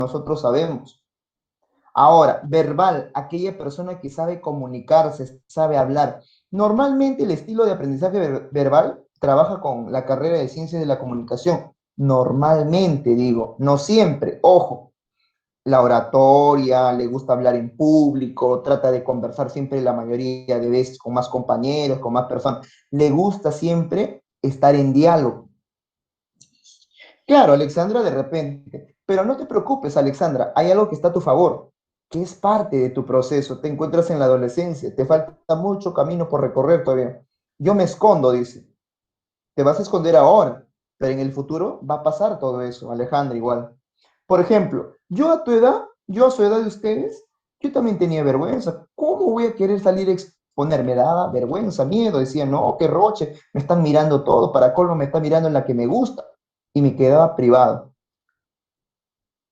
nosotros sabemos. Ahora, verbal, aquella persona que sabe comunicarse, sabe hablar. Normalmente el estilo de aprendizaje verbal trabaja con la carrera de ciencias de la comunicación. Normalmente, digo, no siempre. Ojo, la oratoria, le gusta hablar en público, trata de conversar siempre la mayoría de veces con más compañeros, con más personas. Le gusta siempre estar en diálogo. Claro, Alexandra, de repente. Pero no te preocupes, Alexandra, hay algo que está a tu favor, que es parte de tu proceso. Te encuentras en la adolescencia, te falta mucho camino por recorrer todavía. Yo me escondo, dice. Te vas a esconder ahora, pero en el futuro va a pasar todo eso, Alejandra, igual. Por ejemplo, yo a tu edad, yo a su edad de ustedes, yo también tenía vergüenza. ¿Cómo voy a querer salir a exponer? Me daba vergüenza, miedo. Decía, no, qué roche, me están mirando todo, para colmo me está mirando en la que me gusta. Y me quedaba privado.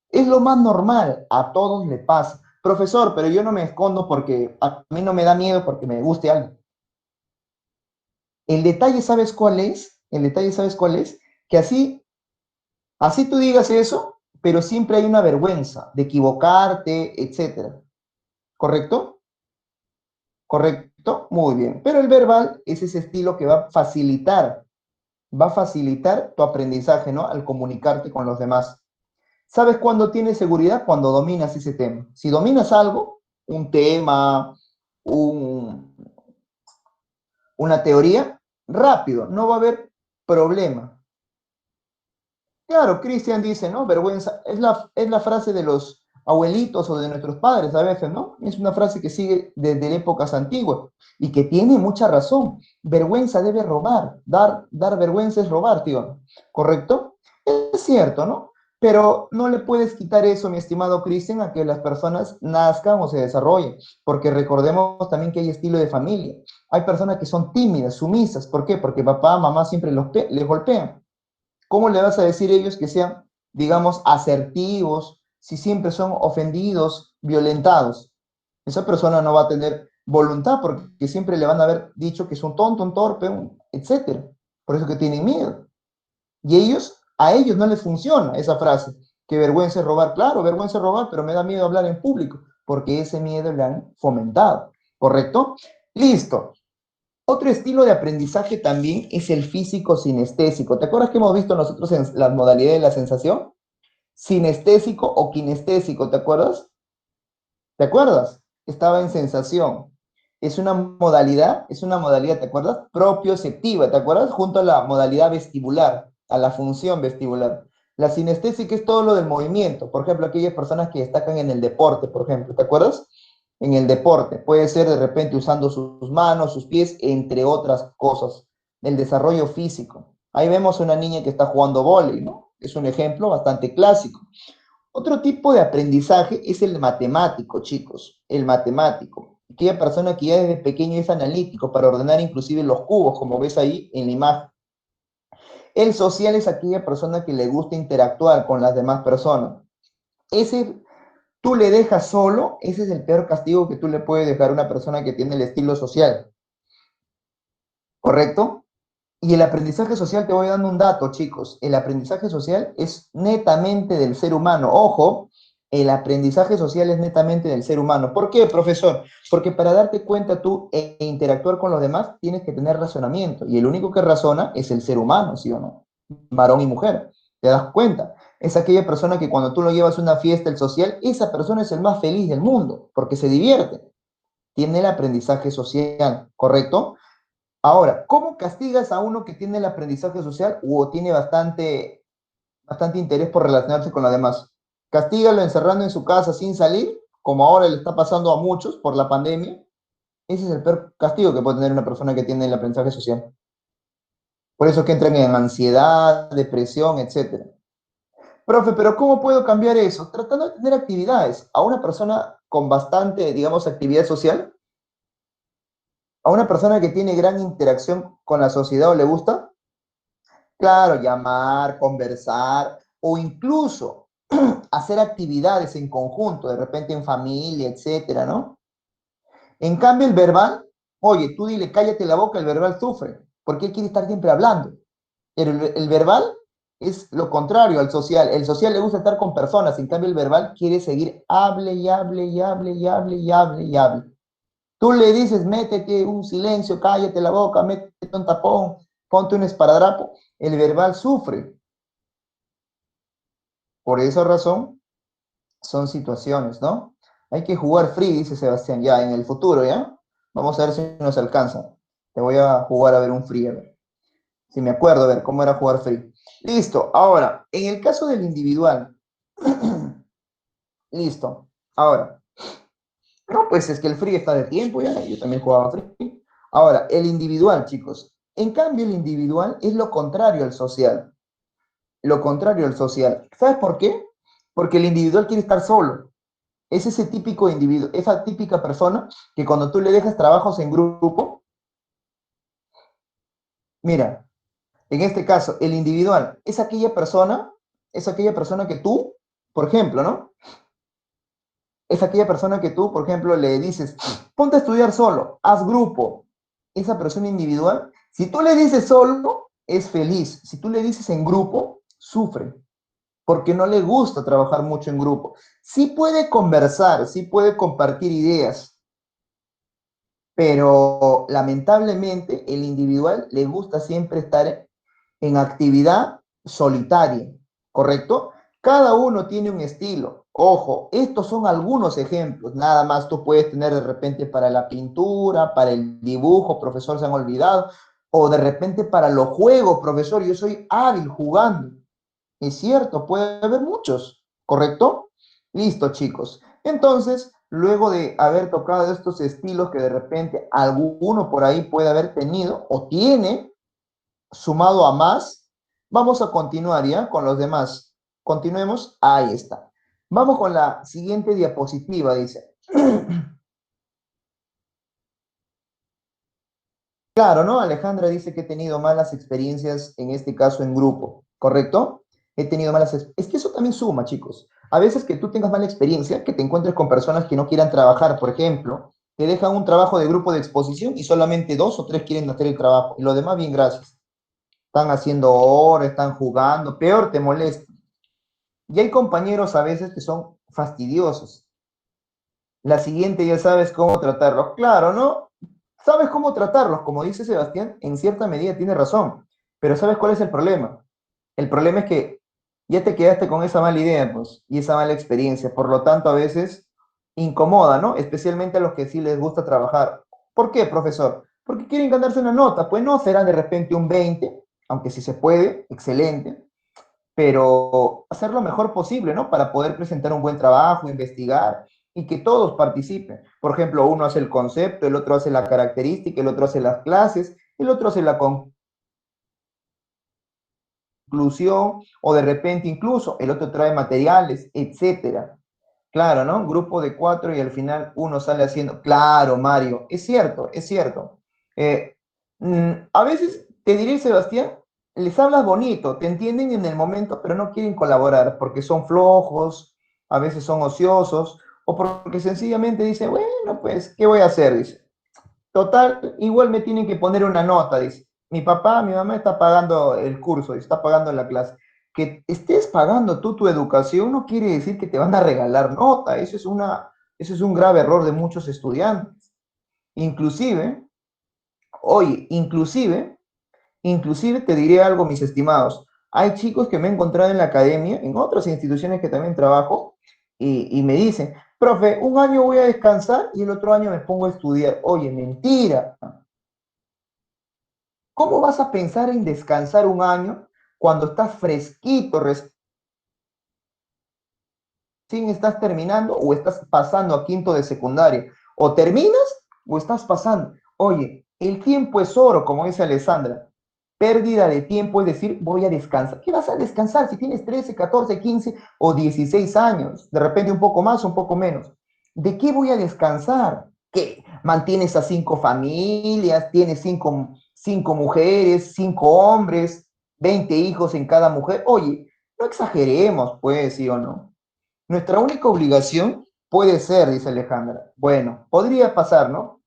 Es lo más normal, a todos le pasa. Profesor, pero yo no me escondo porque a mí no me da miedo porque me guste algo. El detalle, ¿sabes cuál es? El detalle, ¿sabes cuál es? Que así tú digas eso, pero siempre hay una vergüenza de equivocarte, etcétera. ¿Correcto? ¿Correcto? Muy bien. Pero el verbal es ese estilo que va a facilitar tu aprendizaje, ¿no? Al comunicarte con los demás. ¿Sabes cuándo tienes seguridad? Cuando dominas ese tema. Si dominas algo, un tema, un, una teoría, rápido, no va a haber problema. Claro, Cristian dice, ¿no? Vergüenza, es la frase de los abuelitos o de nuestros padres a veces, ¿no? Es una frase que sigue desde épocas antiguas y que tiene mucha razón. Vergüenza debe robar, dar vergüenza es robar, tío. ¿Correcto? Es cierto, ¿no? Pero no le puedes quitar eso, mi estimado Cristian, a que las personas nazcan o se desarrollen, porque recordemos también que hay estilo de familia. Hay personas que son tímidas, sumisas. ¿Por qué? Porque papá, mamá siempre les golpean. ¿Cómo le vas a decir a ellos que sean, digamos, asertivos si siempre son ofendidos, violentados? Esa persona no va a tener voluntad porque siempre le van a haber dicho que es un tonto, un torpe, etcétera. Por eso que tienen miedo. Y a ellos no les funciona esa frase. Que vergüenza es robar. Claro, vergüenza es robar, pero me da miedo hablar en público porque ese miedo le han fomentado. ¿Correcto? Listo. Otro estilo de aprendizaje también es el físico sinestésico. ¿Te acuerdas que hemos visto nosotros en las modalidades de la sensación? Sinestésico o kinestésico, ¿te acuerdas? ¿Te acuerdas? Estaba en sensación. Es una modalidad, ¿te acuerdas? Propioceptiva, ¿te acuerdas? Junto a la modalidad vestibular, a la función vestibular. La sinestésica es todo lo del movimiento. Por ejemplo, aquellas personas que destacan en el deporte, por ejemplo, ¿te acuerdas? En el deporte. Puede ser de repente usando sus manos, sus pies, entre otras cosas. El desarrollo físico. Ahí vemos una niña que está jugando vóley, ¿no? Es un ejemplo bastante clásico. Otro tipo de aprendizaje es el matemático, chicos, el matemático. Aquella persona que ya desde pequeño es analítico para ordenar inclusive los cubos, como ves ahí en la imagen. El social es aquella persona que le gusta interactuar con las demás personas. Ese tú le dejas solo, ese es el peor castigo que tú le puedes dejar a una persona que tiene el estilo social, ¿correcto? Y el aprendizaje social, te voy dando un dato, chicos. El aprendizaje social es netamente del ser humano. Ojo, el aprendizaje social es netamente del ser humano. ¿Por qué, profesor? Porque para darte cuenta tú e interactuar con los demás, tienes que tener razonamiento. Y el único que razona es el ser humano, ¿sí o no? Varón y mujer. ¿Te das cuenta? Es aquella persona que cuando tú lo llevas a una fiesta, el social, esa persona es el más feliz del mundo, porque se divierte. Tiene el aprendizaje social, ¿correcto? Ahora, ¿cómo castigas a uno que tiene el aprendizaje social o tiene bastante interés por relacionarse con los demás? Castígalo encerrando en su casa sin salir, como ahora le está pasando a muchos por la pandemia. Ese es el peor castigo que puede tener una persona que tiene el aprendizaje social. Por eso que entran en ansiedad, depresión, etcétera. Profe, pero ¿cómo puedo cambiar eso? Tratando de tener actividades. A una persona con bastante, digamos, actividad social, a una persona que tiene gran interacción con la sociedad o le gusta, claro, llamar, conversar o incluso hacer actividades en conjunto, de repente en familia, etcétera, ¿no? En cambio, el verbal, oye, tú dile, cállate la boca, el verbal sufre, porque él quiere estar siempre hablando. Pero el verbal es lo contrario al social. El social le gusta estar con personas, en cambio el verbal quiere seguir, hable y hable y hable y hable y hable y hable. Tú le dices, métete un silencio, cállate la boca, métete un tapón, ponte un esparadrapo. El verbal sufre. Por esa razón, son situaciones, ¿no? Hay que jugar free, dice Sebastián, ya en el futuro, ¿ya? Vamos a ver si nos alcanza. Te voy a jugar a ver un free, a ver. Si me acuerdo, a ver cómo era jugar free. Listo. Ahora, en el caso del individual, listo. Ahora, no, pues es que el free está de tiempo, ya. Yo también jugaba free. Ahora, el individual, chicos. En cambio, el individual es lo contrario al social. Lo contrario al social. ¿Sabes por qué? Porque el individual quiere estar solo. Es ese típico individuo, esa típica persona que cuando tú le dejas trabajos en grupo, mira, en este caso, el individual es aquella persona que tú, por ejemplo, ¿no? Es aquella persona que tú, por ejemplo, le dices, ponte a estudiar solo, haz grupo. Esa persona individual, si tú le dices solo, es feliz. Si tú le dices en grupo, sufre, porque no le gusta trabajar mucho en grupo. Sí puede conversar, sí puede compartir ideas, pero lamentablemente el individual le gusta siempre estar en actividad solitaria, ¿correcto? Cada uno tiene un estilo. Ojo, estos son algunos ejemplos. Nada más tú puedes tener de repente para la pintura, para el dibujo, profesor, se han olvidado, o de repente para los juegos, profesor, yo soy hábil jugando. Es cierto, puede haber muchos, ¿correcto? Listo, chicos. Entonces, luego de haber tocado estos estilos que de repente alguno por ahí puede haber tenido o tiene, sumado a más, vamos a continuar ya con los demás. Continuemos. Ahí está. Vamos con la siguiente diapositiva, dice. Claro, ¿no? Alejandra dice que he tenido malas experiencias, en este caso en grupo, ¿correcto? He tenido malas Es que eso también suma, chicos. A veces que tú tengas mala experiencia, que te encuentres con personas que no quieran trabajar, por ejemplo, te dejan un trabajo de grupo de exposición y solamente dos o tres quieren hacer el trabajo. Y lo demás, bien, gracias. Están haciendo horas, están jugando, peor te molesta. Y hay compañeros a veces que son fastidiosos. La siguiente ya sabes cómo tratarlos. Claro, ¿no? Sabes cómo tratarlos, como dice Sebastián, en cierta medida tiene razón. Pero ¿sabes cuál es el problema? El problema es que ya te quedaste con esa mala idea, pues, y esa mala experiencia. Por lo tanto, a veces incomoda, ¿no? Especialmente a los que sí les gusta trabajar. ¿Por qué, profesor? Porque quieren ganarse una nota. Pues no será de repente un 20, aunque si se puede, excelente, pero hacer lo mejor posible, ¿no? Para poder presentar un buen trabajo, investigar y que todos participen. Por ejemplo, uno hace el concepto, el otro hace la característica, el otro hace las clases, el otro hace la conclusión o de repente incluso el otro trae materiales, etcétera. Claro, ¿no? Un grupo de cuatro y al final uno sale haciendo, claro, Mario, es cierto, es cierto. Eh, a veces, te diré, Sebastián, les hablas bonito, te entienden en el momento, pero no quieren colaborar porque son flojos, a veces son ociosos, o porque sencillamente dicen, bueno, pues, ¿qué voy a hacer? Dice. Total, igual me tienen que poner una nota, dice. Mi papá, mi mamá está pagando el curso, está pagando la clase. Que estés pagando tú tu educación no quiere decir que te van a regalar nota. Eso es un grave error de muchos estudiantes. Inclusive, oye, inclusive te diré algo, mis estimados. Hay chicos que me he encontrado en la academia, en otras instituciones que también trabajo, y me dicen, profe, un año voy a descansar y el otro año me pongo a estudiar. Oye, mentira. ¿Cómo vas a pensar en descansar un año cuando estás fresquito, recién estás terminando o estás pasando a quinto de secundaria? O terminas o estás pasando. Oye, el tiempo es oro, como dice Alessandra. Pérdida de tiempo es decir, voy a descansar. ¿Qué vas a descansar si tienes 13, 14, 15 o 16 años? De repente un poco más o un poco menos. ¿De qué voy a descansar? ¿Qué? ¿Mantienes a 5 familias? ¿Tienes cinco mujeres, 5 hombres, 20 hijos en cada mujer? Oye, no exageremos, pues, sí o no. Nuestra única obligación puede ser, dice Alejandra. Bueno, podría pasar, ¿no?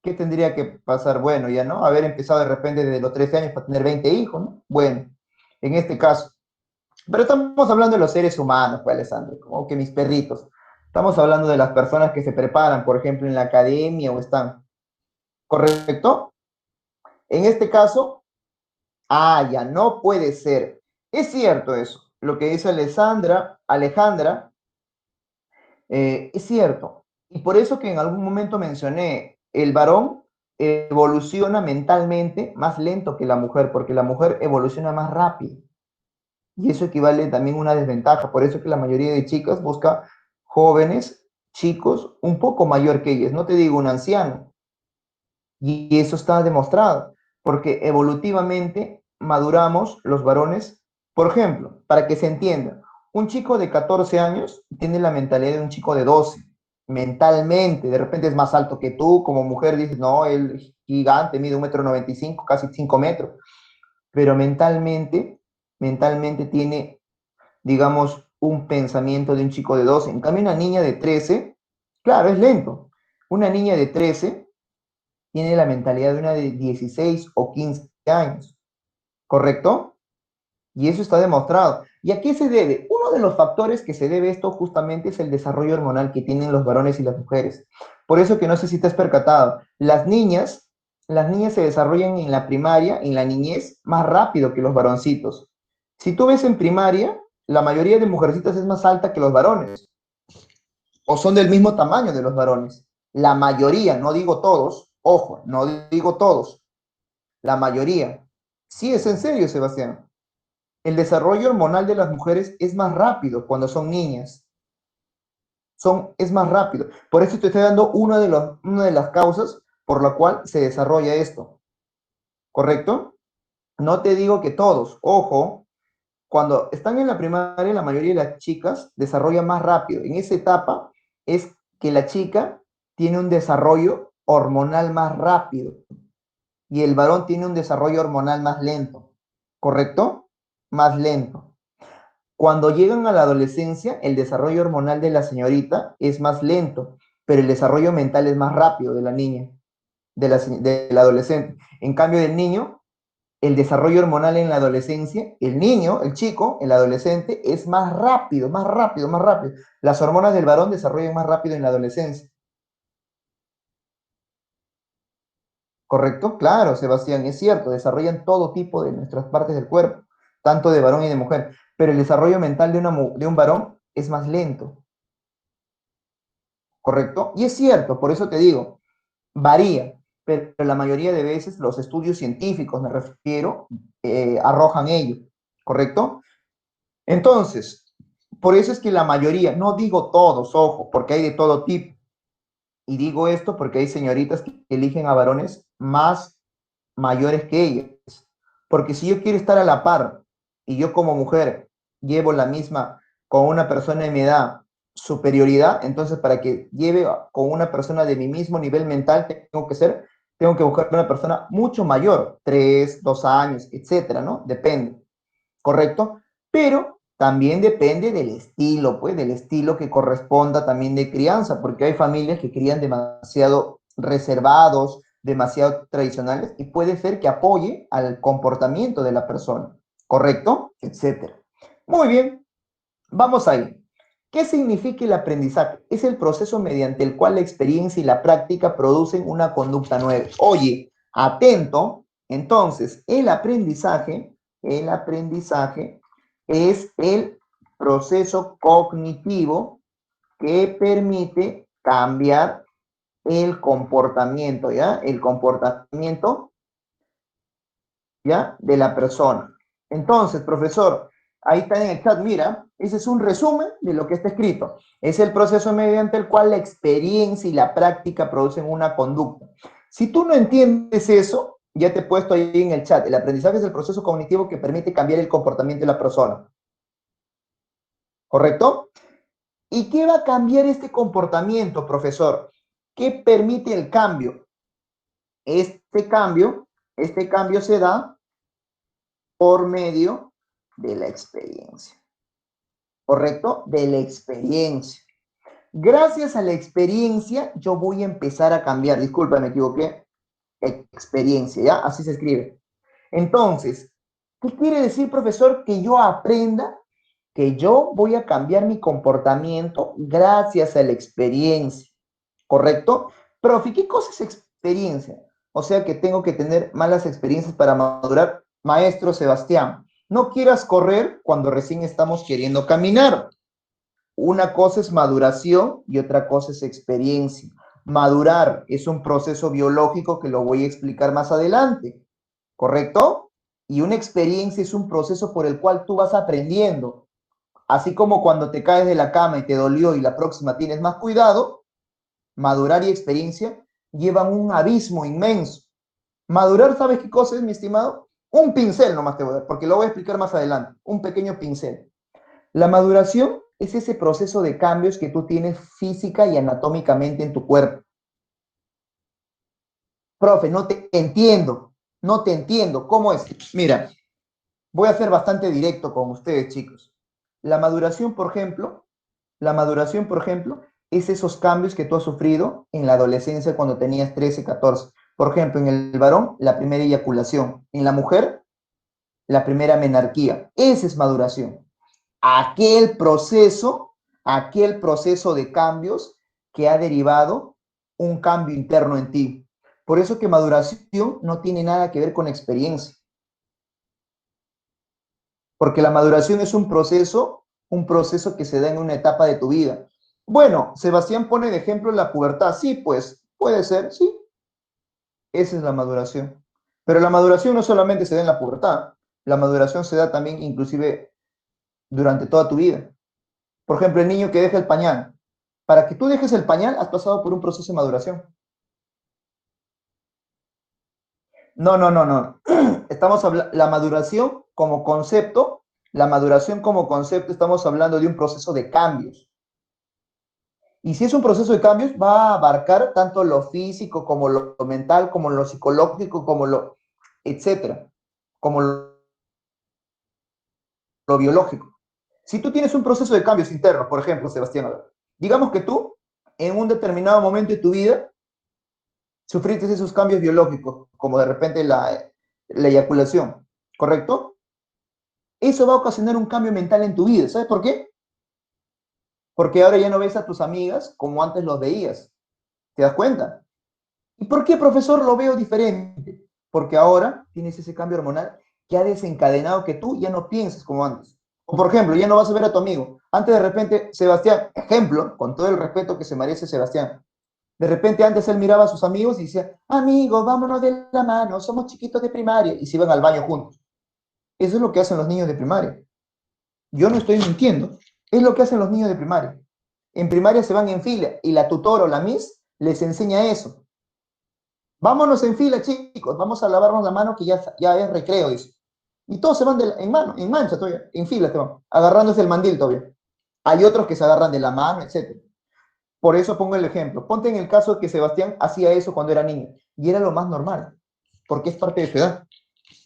¿Qué tendría que pasar? Bueno, ya no, haber empezado de repente desde los 13 años para tener 20 hijos, ¿no? Bueno, en este caso. Pero estamos hablando de los seres humanos, pues, Alessandro, como que mis perritos. Estamos hablando de las personas que se preparan, por ejemplo, en la academia o están, ¿correcto? En este caso, ya no puede ser. Es cierto eso. Lo que dice Alejandra, es cierto. Y por eso que en algún momento mencioné, el varón evoluciona mentalmente más lento que la mujer, porque la mujer evoluciona más rápido. Y eso equivale también a una desventaja. Por eso que la mayoría de chicas busca jóvenes, chicos, un poco mayor que ellas. No te digo un anciano. Y eso está demostrado, porque evolutivamente maduramos los varones. Por ejemplo, para que se entienda, un chico de 14 años tiene la mentalidad de un chico de 12. Mentalmente, de repente es más alto que tú, como mujer dices, no, él es gigante, mide 1,95 m, casi 5 metros, pero mentalmente tiene, digamos, un pensamiento de un chico de 12. En cambio, una niña de 13, claro, es lento. Una niña de 13 tiene la mentalidad de una de 16 o 15 años, ¿correcto? Y eso está demostrado. ¿Y a qué se debe? Uno de los factores que se debe esto justamente es el desarrollo hormonal que tienen los varones y las mujeres. Por eso que no sé si te has percatado, las niñas se desarrollan en la primaria, en la niñez, más rápido que los varoncitos. Si tú ves en primaria, la mayoría de mujercitas es más alta que los varones, o son del mismo tamaño de los varones. La mayoría, no digo todos, ojo, no digo todos, la mayoría. Sí, es en serio, Sebastián. El desarrollo hormonal de las mujeres es más rápido cuando son niñas. Es más rápido. Por eso te estoy dando una de las causas por la cual se desarrolla esto. ¿Correcto? No te digo que todos. Ojo, cuando están en la primaria, la mayoría de las chicas desarrollan más rápido. En esa etapa es que la chica tiene un desarrollo hormonal más rápido y el varón tiene un desarrollo hormonal más lento. ¿Correcto? Más lento. Cuando llegan a la adolescencia, el desarrollo hormonal de la señorita es más lento, pero el desarrollo mental es más rápido de la niña, del adolescente. En cambio, del niño, el desarrollo hormonal en la adolescencia, el niño, el chico, el adolescente, es más rápido, más rápido, más rápido. Las hormonas del varón desarrollan más rápido en la adolescencia. ¿Correcto? Claro, Sebastián, es cierto, desarrollan todo tipo de nuestras partes del cuerpo, tanto de varón y de mujer, pero el desarrollo mental de un varón es más lento. ¿Correcto? Y es cierto, por eso te digo, varía, pero la mayoría de veces los estudios científicos, me refiero, arrojan ello, ¿correcto? Entonces, por eso es que la mayoría, no digo todos, ojo, porque hay de todo tipo, y digo esto porque hay señoritas que eligen a varones más mayores que ellas, porque si yo quiero estar a la par y yo como mujer llevo la misma con una persona de mi edad superioridad, entonces para que lleve con una persona de mi mismo nivel mental tengo que buscar una persona mucho mayor, 3, 2 años, etcétera, ¿no? Depende, ¿correcto? Pero también depende del estilo, pues, del estilo que corresponda también de crianza, porque hay familias que crían demasiado reservados, demasiado tradicionales, y puede ser que apoye al comportamiento de la persona, ¿correcto? Etcétera. Muy bien, vamos ahí. ¿Qué significa el aprendizaje? Es el proceso mediante el cual la experiencia y la práctica producen una conducta nueva. Oye, atento. Entonces, el aprendizaje es el proceso cognitivo que permite cambiar el comportamiento, ¿ya? El comportamiento, ¿ya? De la persona. Entonces, profesor, ahí está en el chat, mira, ese es un resumen de lo que está escrito. Es el proceso mediante el cual la experiencia y la práctica producen una conducta. Si tú no entiendes eso, ya te he puesto ahí en el chat, el aprendizaje es el proceso cognitivo que permite cambiar el comportamiento de la persona. ¿Correcto? ¿Y qué va a cambiar este comportamiento, profesor? ¿Qué permite el cambio? Este cambio, este cambio se da por medio de la experiencia. ¿Correcto? De la experiencia. Gracias a la experiencia, yo voy a empezar a cambiar. Disculpa, me equivoqué. Experiencia, ¿ya? Así se escribe. Entonces, ¿qué quiere decir, profesor? Que yo aprenda que yo voy a cambiar mi comportamiento gracias a la experiencia, ¿correcto? Profe, ¿qué cosa es experiencia? O sea que tengo que tener malas experiencias para madurar. Maestro Sebastián, no quieras correr cuando recién estamos queriendo caminar. Una cosa es maduración y otra cosa es experiencia. Madurar es un proceso biológico que lo voy a explicar más adelante, ¿correcto? Y una experiencia es un proceso por el cual tú vas aprendiendo. Así como cuando te caes de la cama y te dolió y la próxima tienes más cuidado, madurar y experiencia llevan un abismo inmenso. Madurar, ¿sabes qué cosa es, mi estimado? Un pincel nomás te voy a dar, porque lo voy a explicar más adelante. Un pequeño pincel. La maduración es ese proceso de cambios que tú tienes física y anatómicamente en tu cuerpo. Profe, no te entiendo, no te entiendo. ¿Cómo es? Mira, voy a ser bastante directo con ustedes, chicos. La maduración, por ejemplo, la maduración, por ejemplo, es esos cambios que tú has sufrido en la adolescencia cuando tenías 13, 14. Por ejemplo, en el varón, la primera eyaculación. En la mujer, la primera menarquía. Esa es maduración. Aquel proceso, aquel proceso de cambios que ha derivado un cambio interno en ti. Por eso que maduración no tiene nada que ver con experiencia, porque la maduración es un proceso que se da en una etapa de tu vida. Bueno, Sebastián pone de ejemplo la pubertad. Sí, pues puede ser, sí, esa es la maduración. Pero la maduración no solamente se da en la pubertad, la maduración se da también inclusive durante toda tu vida. Por ejemplo, el niño que deja el pañal. Para que tú dejes el pañal, has pasado por un proceso de maduración. No, no, no, no. Estamos hablando, la maduración como concepto, estamos hablando de un proceso de cambios. Y si es un proceso de cambios, va a abarcar tanto lo físico como lo mental, como lo psicológico, como lo, etcétera, como lo biológico. Si tú tienes un proceso de cambios internos, por ejemplo, Sebastián, digamos que tú, en un determinado momento de tu vida, sufriste esos cambios biológicos, como de repente la eyaculación, ¿correcto? Eso va a ocasionar un cambio mental en tu vida. ¿Sabes por qué? Porque ahora ya no ves a tus amigas como antes los veías. ¿Te das cuenta? ¿Y por qué, profesor, lo veo diferente? Porque ahora tienes ese cambio hormonal que ha desencadenado que tú ya no pienses como antes. O por ejemplo, ya no vas a ver a tu amigo. Antes de repente, Sebastián, ejemplo, con todo el respeto que se merece Sebastián, de repente antes él miraba a sus amigos y decía, amigos, vámonos de la mano, somos chiquitos de primaria, y se iban al baño juntos. Eso es lo que hacen los niños de primaria. Yo no estoy mintiendo, es lo que hacen los niños de primaria. En primaria se van en fila y la tutora o la miss les enseña eso. Vámonos en fila, chicos, vamos a lavarnos la mano que ya es recreo, dice. Y todos se van en mano, en mancha todavía, en fila te van, agarrándose el mandil todavía. Hay otros que se agarran de la mano, etc. Por eso pongo el ejemplo. Ponte en el caso de que Sebastián hacía eso cuando era niño y era lo más normal, porque es parte de su edad,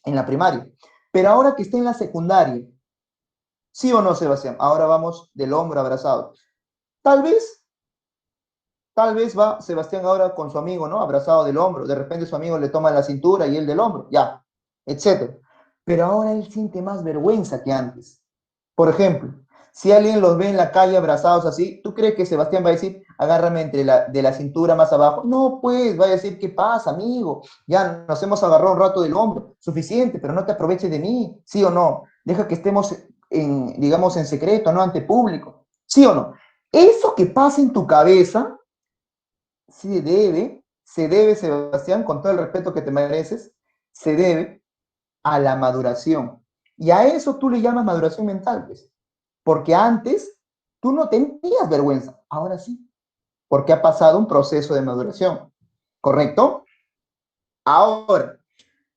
en la primaria. Pero ahora que está en la secundaria, ¿sí o no, Sebastián? Ahora vamos del hombro abrazado. Tal vez, tal vez va Sebastián ahora con su amigo, ¿no? Abrazado del hombro. De repente su amigo le toma la cintura y él del hombro, ya, etcétera. Pero ahora él siente más vergüenza que antes. Por ejemplo, si alguien los ve en la calle abrazados así, ¿tú crees que Sebastián va a decir, agárrame de la cintura más abajo? No, pues, va a decir, ¿qué pasa, amigo? Ya nos hemos agarrado un rato del hombro, suficiente, pero no te aproveches de mí, ¿sí o no? Deja que estemos, digamos, en secreto, no ante público, ¿sí o no? Eso que pasa en tu cabeza, se debe, Sebastián, con todo el respeto que te mereces, se debe a la maduración. Y a eso tú le llamas maduración mental, pues. Porque antes tú no tenías vergüenza, ahora sí, porque ha pasado un proceso de maduración, ¿correcto? Ahora,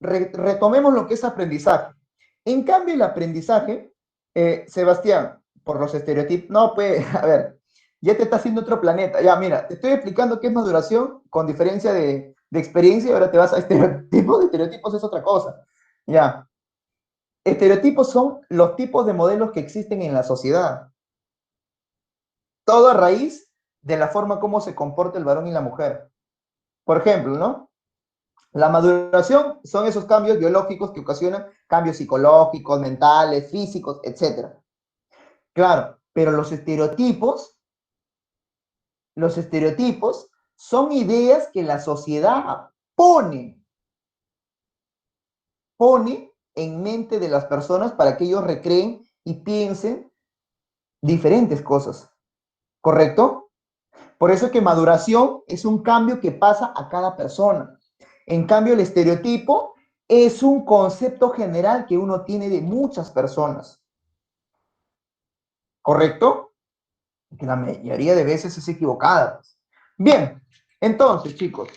retomemos lo que es aprendizaje. En cambio, el aprendizaje, Sebastián, por los estereotipos, no, pues, a ver, ya te está haciendo otro planeta. Ya, mira, te estoy explicando qué es maduración con diferencia de experiencia y ahora te vas a estereotipos. Estereotipos es otra cosa. Ya, estereotipos son los tipos de modelos que existen en la sociedad. Todo a raíz de la forma como se comporta el varón y la mujer. Por ejemplo, ¿no? La maduración son esos cambios biológicos que ocasionan cambios psicológicos, mentales, físicos, etc. Claro, pero los estereotipos son ideas que la sociedad pone en mente de las personas para que ellos recreen y piensen diferentes cosas, ¿correcto? Por eso es que maduración es un cambio que pasa a cada persona. En cambio, el estereotipo es un concepto general que uno tiene de muchas personas, ¿correcto? Que la mayoría de veces es equivocada. Bien, entonces, chicos,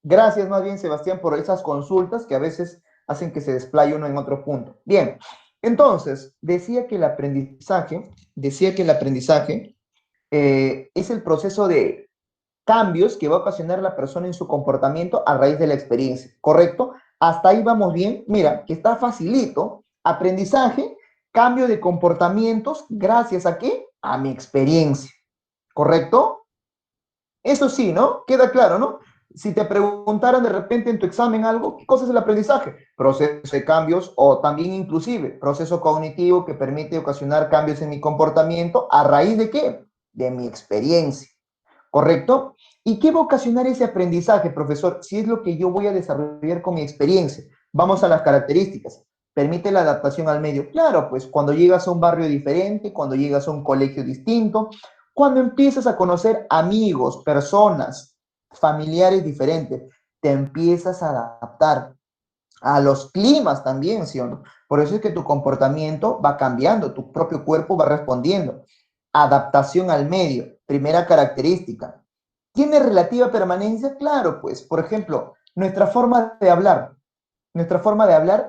gracias más bien, Sebastián, por esas consultas que a veces hacen que se desplaye uno en otro punto. Bien, entonces, decía que el aprendizaje es el proceso de cambios que va a ocasionar la persona en su comportamiento a raíz de la experiencia, ¿correcto? Hasta ahí vamos bien. Mira, que está facilito. Aprendizaje, cambio de comportamientos, gracias a qué? A mi experiencia, ¿correcto? Eso sí, ¿no? Queda claro, ¿no? Si te preguntaran de repente en tu examen algo, ¿qué cosa es el aprendizaje? Proceso de cambios o también inclusive proceso cognitivo que permite ocasionar cambios en mi comportamiento a raíz de qué? De mi experiencia. ¿Correcto? ¿Y qué va a ocasionar ese aprendizaje, profesor? Si es lo que yo voy a desarrollar con mi experiencia. Vamos a las características. ¿Permite la adaptación al medio? Claro, pues cuando llegas a un barrio diferente, cuando llegas a un colegio distinto, cuando empiezas a conocer amigos, personas, familiares diferentes, te empiezas a adaptar a los climas también, ¿sí o no? Por eso es que tu comportamiento va cambiando, tu propio cuerpo va respondiendo. Adaptación al medio, primera característica. ¿Tiene relativa permanencia? Claro, pues, por ejemplo, nuestra forma de hablar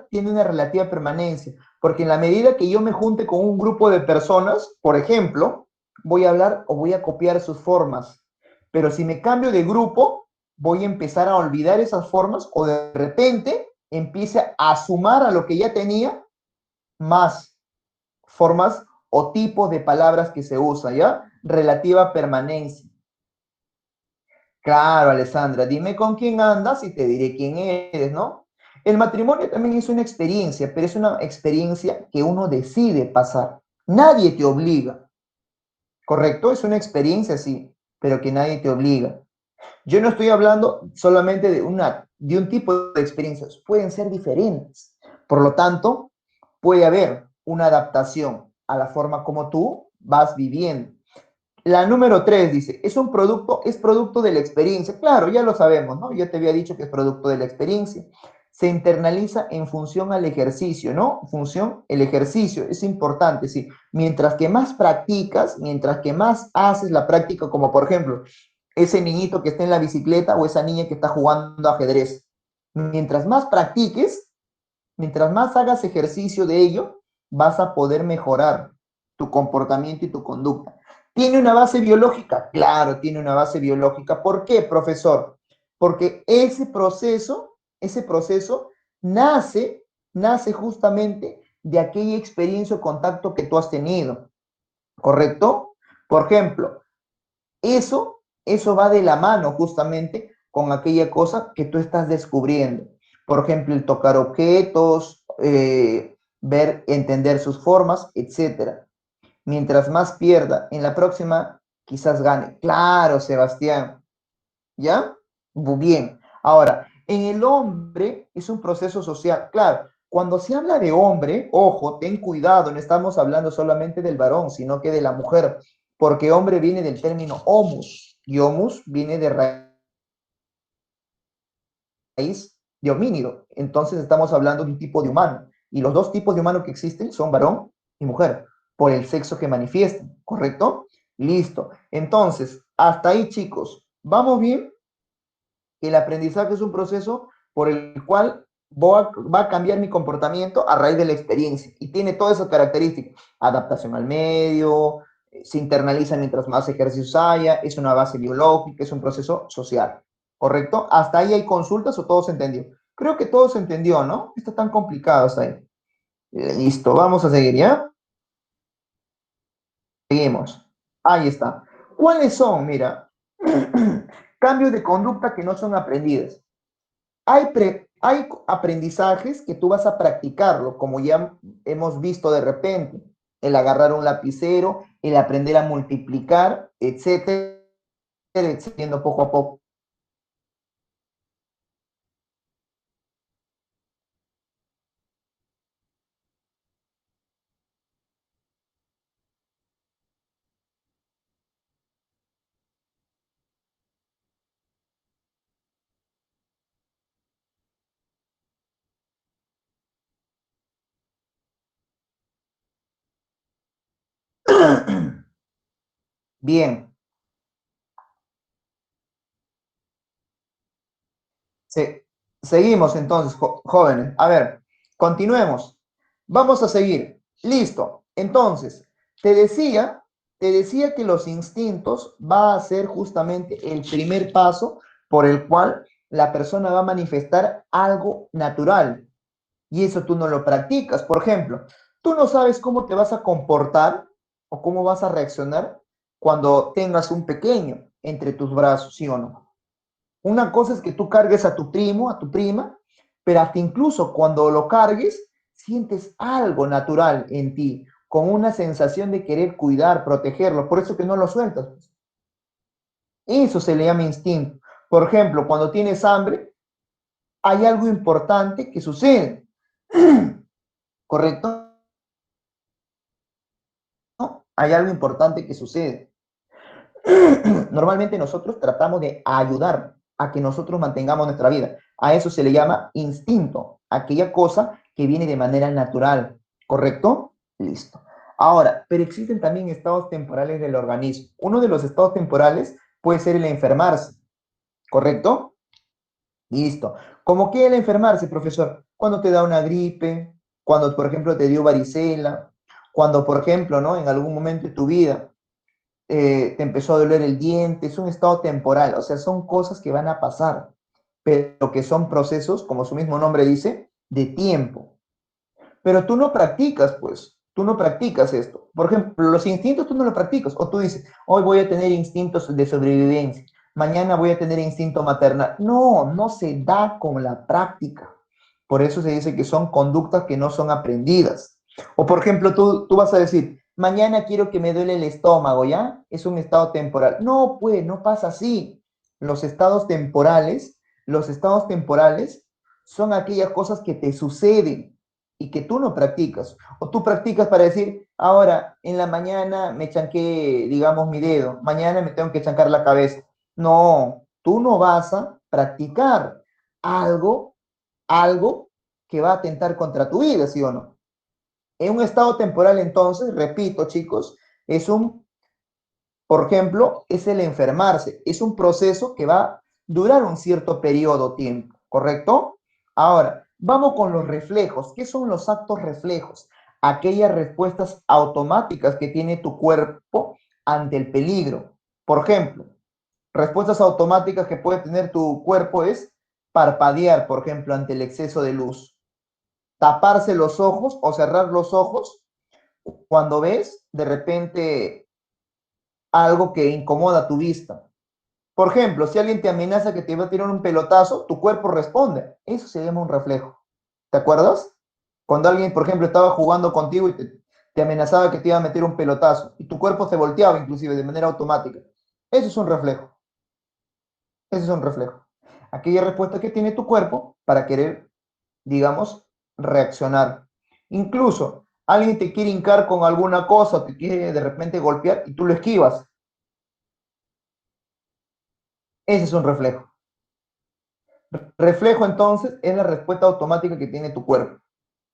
tiene una relativa permanencia, porque en la medida que yo me junte con un grupo de personas, por ejemplo, voy a hablar o voy a copiar sus formas, pero si me cambio de grupo, voy a empezar a olvidar esas formas o de repente empiece a sumar a lo que ya tenía más formas o tipos de palabras que se usan, ¿ya? Relativa permanencia. Claro, Alessandra, dime con quién andas y te diré quién eres, ¿no? El matrimonio también es una experiencia, pero es una experiencia que uno decide pasar. Nadie te obliga, ¿correcto? Es una experiencia, sí, pero que nadie te obliga. Yo no estoy hablando solamente de un tipo de experiencias, pueden ser diferentes. Por lo tanto, puede haber una adaptación a la forma como tú vas viviendo. La número 3 dice, es producto de la experiencia. Claro, ya lo sabemos, ¿no? Ya te había dicho que es producto de la experiencia. Se internaliza en función al ejercicio, ¿no? Función, el ejercicio, es importante, sí. Mientras que más practicas, mientras que más haces la práctica, como por ejemplo, ese niñito que está en la bicicleta o esa niña que está jugando ajedrez. Mientras más practiques, mientras más hagas ejercicio de ello, vas a poder mejorar tu comportamiento y tu conducta. ¿Tiene una base biológica? Claro, tiene una base biológica. ¿Por qué, profesor? Porque ese proceso nace, nace justamente de aquella experiencia o contacto que tú has tenido, ¿correcto? Por ejemplo, eso va de la mano justamente con aquella cosa que tú estás descubriendo. Por ejemplo, el tocar objetos, ver, entender sus formas, etcétera. Mientras más pierda, en la próxima quizás gane. Claro, Sebastián. ¿Ya? Muy bien. Ahora, en el hombre es un proceso social. Claro, cuando se habla de hombre, ojo, ten cuidado, no estamos hablando solamente del varón, sino que de la mujer, porque hombre viene del término homus, y homus viene de raíz de homínido. Entonces estamos hablando de un tipo de humano. Y los dos tipos de humano que existen son varón y mujer, por el sexo que manifiestan, ¿correcto? Listo. Entonces, hasta ahí, chicos. ¿Vamos bien? El aprendizaje es un proceso por el cual va a cambiar mi comportamiento a raíz de la experiencia y tiene todas esas características. Adaptación al medio, se internaliza mientras más ejercicios haya, es una base biológica, es un proceso social. ¿Correcto? ¿Hasta ahí hay consultas o todo se entendió? Creo que todo se entendió, ¿no? Está tan complicado hasta ahí. Listo, vamos a seguir, ¿ya? Seguimos. Ahí está. ¿Cuáles son? Mira, cambios de conducta que no son aprendidos. Hay aprendizajes que tú vas a practicarlo, como ya hemos visto de repente. el agarrar un lapicero, el aprender a multiplicar, etcétera, etcétera, poco a poco. Bien, se, seguimos entonces, jóvenes. A ver, continuemos. Vamos a seguir. Listo. Entonces, te decía, te decía que los instintos va a ser justamente el primer paso por el cual la persona va a manifestar algo natural. Y eso tú no lo practicas. Por ejemplo, tú no sabes cómo te vas a comportar o cómo vas a reaccionar cuando tengas un pequeño entre tus brazos, ¿sí o no? Una cosa es que tú cargues a tu primo, a tu prima, pero hasta incluso cuando lo cargues, sientes algo natural en ti, con una sensación de querer cuidar, protegerlo, por eso que no lo sueltas. Eso se le llama instinto. Por ejemplo, cuando tienes hambre, hay algo importante que sucede, ¿correcto? ¿No? Hay algo importante que sucede. Normalmente nosotros tratamos de ayudar a que nosotros mantengamos nuestra vida. A eso se le llama instinto, aquella cosa que viene de manera natural, ¿correcto? Listo. Ahora, pero existen también estados temporales del organismo. Uno de los estados temporales puede ser el enfermarse, ¿correcto? Listo. ¿Cómo que el enfermarse, profesor? Cuando te da una gripe, cuando, por ejemplo, te dio varicela, cuando, por ejemplo, ¿no? En algún momento de tu vida te empezó a doler el diente, es un estado temporal, o sea, son cosas que van a pasar, pero que son procesos, como su mismo nombre dice, de tiempo. Pero tú no practicas, pues, tú no practicas esto. Por ejemplo, los instintos tú no lo practicas, o tú dices, hoy voy a tener instintos de sobrevivencia, mañana voy a tener instinto maternal. No, no se da con la práctica. Por eso se dice que son conductas que no son aprendidas. O por ejemplo, tú vas a decir, mañana quiero que me duele el estómago, ¿ya? Es un estado temporal. No, pues, no pasa así. Los estados temporales, los estados temporales son aquellas cosas que te suceden y que tú no practicas. O tú practicas para decir, ahora en la mañana me chanqué, digamos, mi dedo, mañana me tengo que chancar la cabeza. No, tú no vas a practicar algo, algo que va a atentar contra tu vida, ¿sí o no? En un estado temporal, entonces, repito, chicos, es un, por ejemplo, es el enfermarse, es un proceso que va a durar un cierto periodo de tiempo, ¿correcto? Ahora, vamos con los reflejos. ¿Qué son los actos reflejos? Aquellas respuestas automáticas que tiene tu cuerpo ante el peligro. Por ejemplo, respuestas automáticas que puede tener tu cuerpo es parpadear, por ejemplo, ante el exceso de luz, taparse los ojos o cerrar los ojos cuando ves de repente algo que incomoda tu vista. Por ejemplo, si alguien te amenaza que te va a tirar un pelotazo, tu cuerpo responde. Eso se llama un reflejo. ¿Te acuerdas? Cuando alguien, por ejemplo, estaba jugando contigo y te amenazaba que te iba a meter un pelotazo y tu cuerpo se volteaba inclusive de manera automática. Eso es un reflejo. Eso es un reflejo. Aquella respuesta que tiene tu cuerpo para querer, digamos, reaccionar. Incluso alguien te quiere hincar con alguna cosa, te quiere de repente golpear y tú lo esquivas. Ese es un reflejo. Reflejo entonces es la respuesta automática que tiene tu cuerpo,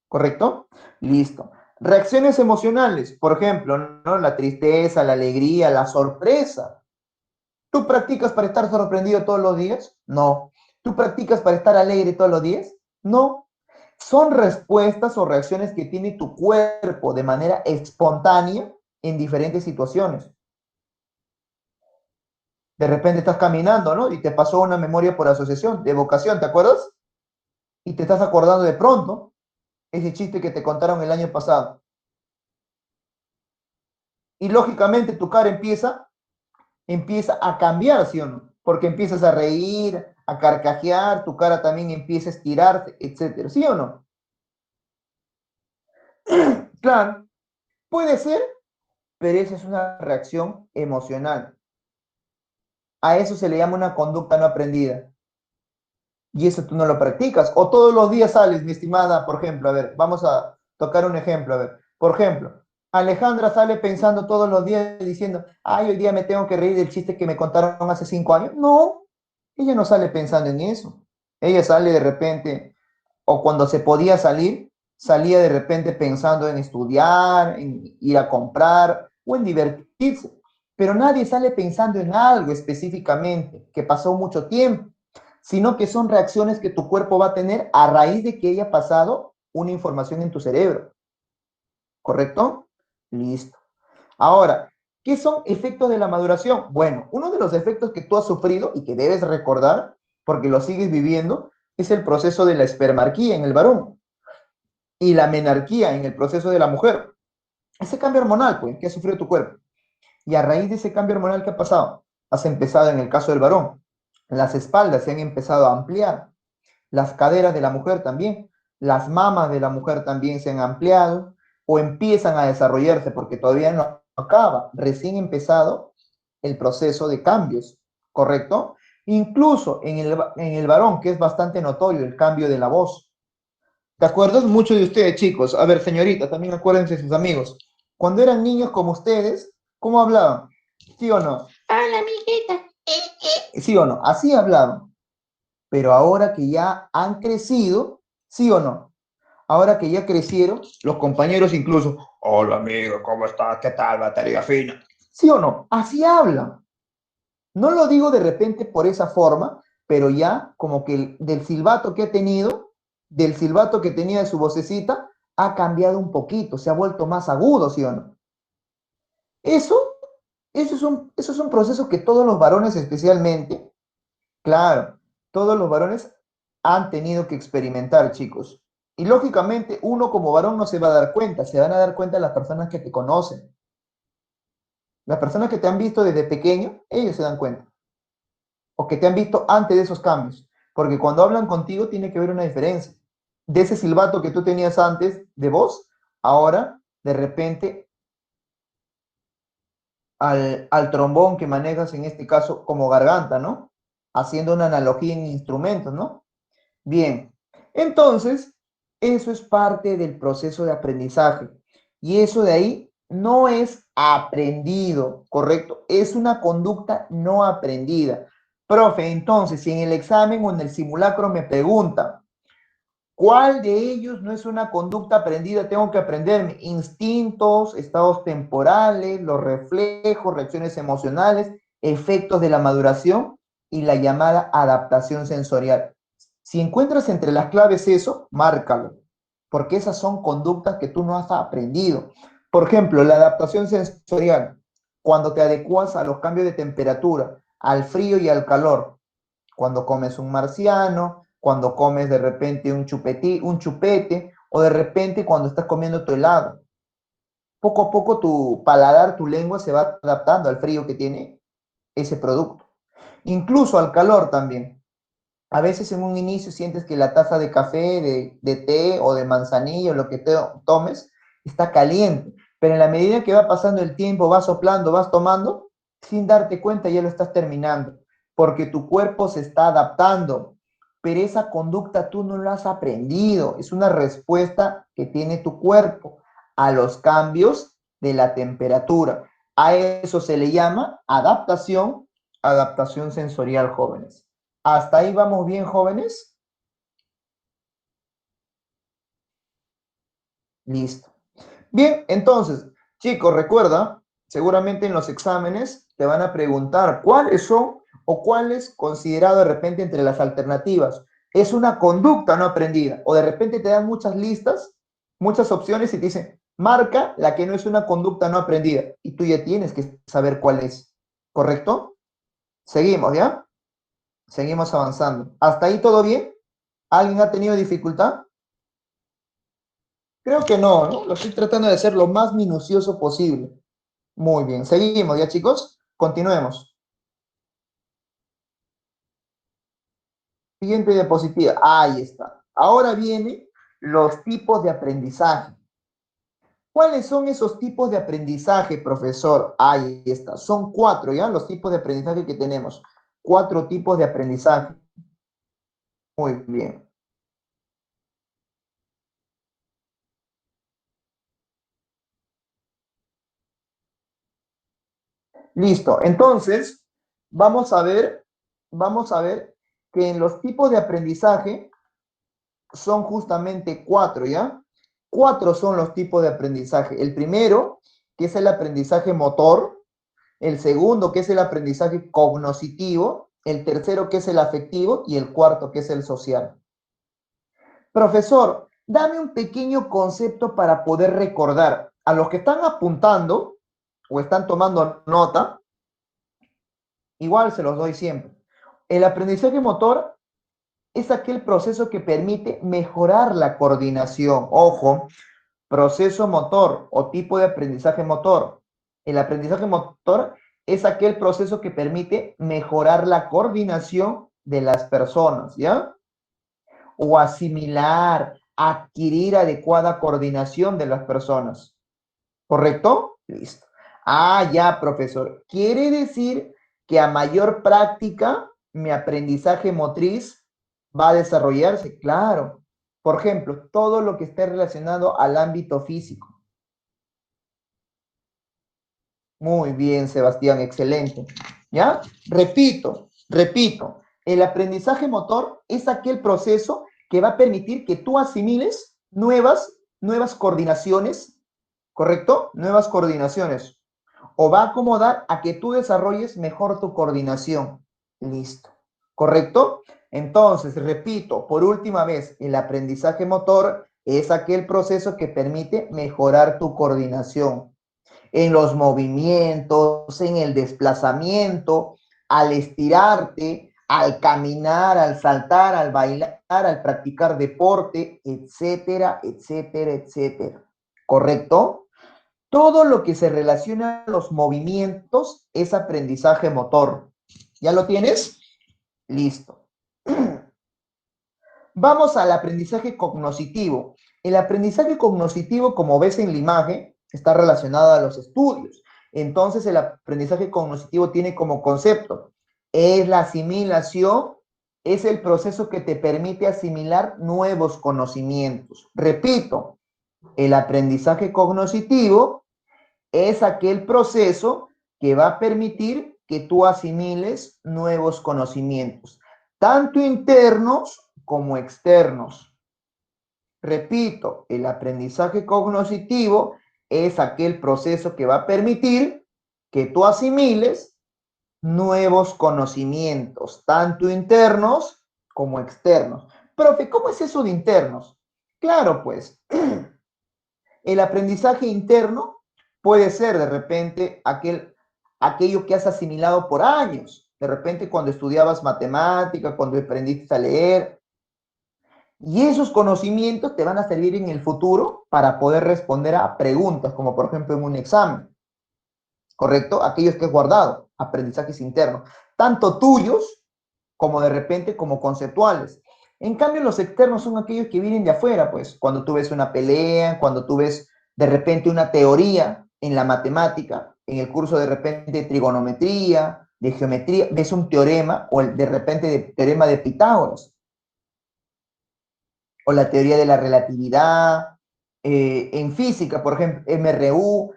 ¿correcto? Listo. Reacciones emocionales, por ejemplo, ¿no? La tristeza, la alegría, la sorpresa. ¿Tú practicas para estar sorprendido todos los días? No. ¿Tú practicas para estar alegre todos los días? No. Son respuestas o reacciones que tiene tu cuerpo de manera espontánea en diferentes situaciones. De repente estás caminando, ¿no? Y te pasó una memoria por asociación, de evocación, ¿te acuerdas? Y te estás acordando de pronto ese chiste que te contaron el año pasado. Y lógicamente tu cara empieza a cambiar, ¿sí o no? Porque empiezas a reír, a carcajear, tu cara también empieza a estirarse, etcétera, ¿sí o no? Claro. Puede ser, pero esa es una reacción emocional. A eso se le llama una conducta no aprendida. Y eso tú no lo practicas. O todos los días sales, mi estimada, por ejemplo, a ver, vamos a tocar un ejemplo, a ver. Por ejemplo, Alejandra sale pensando todos los días diciendo, ay, hoy día me tengo que reír del chiste que me contaron hace 5 años. No, ella no sale pensando en eso. Ella sale de repente, o cuando se podía salir, salía de repente pensando en estudiar, en ir a comprar o en divertirse. Pero nadie sale pensando en algo específicamente que pasó mucho tiempo, sino que son reacciones que tu cuerpo va a tener a raíz de que haya pasado una información en tu cerebro. ¿Correcto? Listo. Ahora, ¿qué son efectos de la maduración? Bueno, uno de los efectos que tú has sufrido y que debes recordar, porque lo sigues viviendo, es el proceso de la espermarquía en el varón y la menarquía en el proceso de la mujer. Ese cambio hormonal, pues, que ha sufrido tu cuerpo. Y a raíz de ese cambio hormonal que ha pasado, has empezado en el caso del varón, las espaldas se han empezado a ampliar, las caderas de la mujer también, las mamas de la mujer también se han ampliado o empiezan a desarrollarse porque todavía no acaba, recién empezado el proceso de cambios, ¿correcto? Incluso en el varón, que es bastante notorio el cambio de la voz. ¿Te acuerdas? Muchos de ustedes, chicos, a ver, señorita, también acuérdense de sus amigos. Cuando eran niños como ustedes, ¿cómo hablaban? ¿Sí o no? Hola, amiguita. ¿Sí o no? Así hablaban. Pero ahora que ya han crecido, ¿sí o no? Ahora que ya crecieron, los compañeros incluso, hola amigo, ¿cómo estás? ¿Qué tal? Batería fina. ¿Sí o no? Así hablan. No lo digo de repente por esa forma, pero ya como que del silbato que he tenido, del silbato que tenía de su vocecita, ha cambiado un poquito, se ha vuelto más agudo, ¿sí o no? Eso, eso es un proceso que todos los varones especialmente, claro, todos los varones han tenido que experimentar, chicos. Y lógicamente uno como varón no se va a dar cuenta, se van a dar cuenta las personas que te conocen. Las personas que te han visto desde pequeño, ellos se dan cuenta. O que te han visto antes de esos cambios. Porque cuando hablan contigo tiene que haber una diferencia. De ese silbato que tú tenías antes de voz, ahora de repente al trombón que manejas en este caso como garganta, ¿no? Haciendo una analogía en instrumentos, ¿no? Bien, entonces, eso es parte del proceso de aprendizaje. Y eso de ahí no es aprendido, ¿correcto? Es una conducta no aprendida. Profe, entonces, si en el examen o en el simulacro me preguntan, ¿cuál de ellos no es una conducta aprendida? Tengo que aprenderme instintos, estados temporales, los reflejos, reacciones emocionales, efectos de la maduración y la llamada adaptación sensorial. Si encuentras entre las claves eso, márcalo, porque esas son conductas que tú no has aprendido. Por ejemplo, la adaptación sensorial, cuando te adecuas a los cambios de temperatura, al frío y al calor, cuando comes un marciano, cuando comes de repente un chupete, o de repente cuando estás comiendo tu helado. Poco a poco tu paladar, tu lengua se va adaptando al frío que tiene ese producto. Incluso al calor también. A veces en un inicio sientes que la taza de café, de té o de manzanilla o lo que te tomes está caliente, pero en la medida que va pasando el tiempo, vas soplando, vas tomando, sin darte cuenta ya lo estás terminando, porque tu cuerpo se está adaptando, pero esa conducta tú no la has aprendido, es una respuesta que tiene tu cuerpo a los cambios de la temperatura. A eso se le llama adaptación sensorial, jóvenes. ¿Hasta ahí vamos bien, jóvenes? Listo. Bien, entonces, chicos, recuerda, seguramente en los exámenes te van a preguntar cuáles son o cuáles considerado de repente entre las alternativas. Es una conducta no aprendida o de repente te dan muchas listas, muchas opciones y te dicen, marca la que no es una conducta no aprendida y tú ya tienes que saber cuál es. ¿Correcto? Seguimos, ¿ya? Seguimos avanzando. ¿Hasta ahí todo bien? ¿Alguien ha tenido dificultad? Creo que no, ¿no? Lo estoy tratando de hacer lo más minucioso posible. Muy bien, seguimos ya, chicos. Continuemos. Siguiente diapositiva. Ahí está. Ahora vienen los tipos de aprendizaje. ¿Cuáles son esos tipos de aprendizaje, profesor? Ahí está. Son 4, ¿ya? Los tipos de aprendizaje que tenemos. 4 tipos de aprendizaje. Muy bien. Listo. Entonces, vamos a ver que en los tipos de aprendizaje son justamente 4, ¿ya? 4 son los tipos de aprendizaje. El primero, que es el aprendizaje motor. El segundo, que es el aprendizaje cognoscitivo. El tercero, que es el afectivo. Y el cuarto, que es el social. Profesor, dame un pequeño concepto para poder recordar. A los que están apuntando o están tomando nota, igual se los doy siempre. El aprendizaje motor es aquel proceso que permite mejorar la coordinación. Ojo, proceso motor o tipo de aprendizaje motor. El aprendizaje motor es aquel proceso que permite mejorar la coordinación de las personas, ¿ya? O asimilar, adquirir adecuada coordinación de las personas. ¿Correcto? Listo. Ah, ya, profesor. Quiere decir que a mayor práctica, mi aprendizaje motriz va a desarrollarse. Claro. Por ejemplo, todo lo que esté relacionado al ámbito físico. Muy bien, Sebastián, excelente. ¿Ya? Repito. El aprendizaje motor es aquel proceso que va a permitir que tú asimiles nuevas coordinaciones, ¿correcto? Nuevas coordinaciones. O va a acomodar a que tú desarrolles mejor tu coordinación. Listo. ¿Correcto? Entonces, repito, por última vez, el aprendizaje motor es aquel proceso que permite mejorar tu coordinación en los movimientos, en el desplazamiento, al estirarte, al caminar, al saltar, al bailar, al practicar deporte, etcétera, etcétera, etcétera. ¿Correcto? Todo lo que se relaciona a los movimientos es aprendizaje motor. ¿Ya lo tienes? Listo. Vamos al aprendizaje cognoscitivo. El aprendizaje cognoscitivo, como ves en la imagen, está relacionado a los estudios. Entonces, el aprendizaje cognoscitivo tiene como concepto, es la asimilación, es el proceso que te permite asimilar nuevos conocimientos. Repito, el aprendizaje cognoscitivo es aquel proceso que va a permitir que tú asimiles nuevos conocimientos, tanto internos como externos. Repito, el aprendizaje cognoscitivo es aquel proceso que va a permitir que tú asimiles nuevos conocimientos, tanto internos como externos. Profe, ¿cómo es eso de internos? Claro, pues, el aprendizaje interno puede ser de repente aquello que has asimilado por años, de repente cuando estudiabas matemática, cuando aprendiste a leer, y esos conocimientos te van a servir en el futuro para poder responder a preguntas, como por ejemplo en un examen, ¿correcto? Aquellos que has guardado, aprendizajes internos, tanto tuyos como de repente como conceptuales. En cambio, los externos son aquellos que vienen de afuera, pues, cuando tú ves una pelea, cuando tú ves de repente una teoría en la matemática, en el curso de repente de trigonometría, de geometría, ves un teorema o de repente de teorema de Pitágoras, o la teoría de la relatividad, en física, por ejemplo, MRU,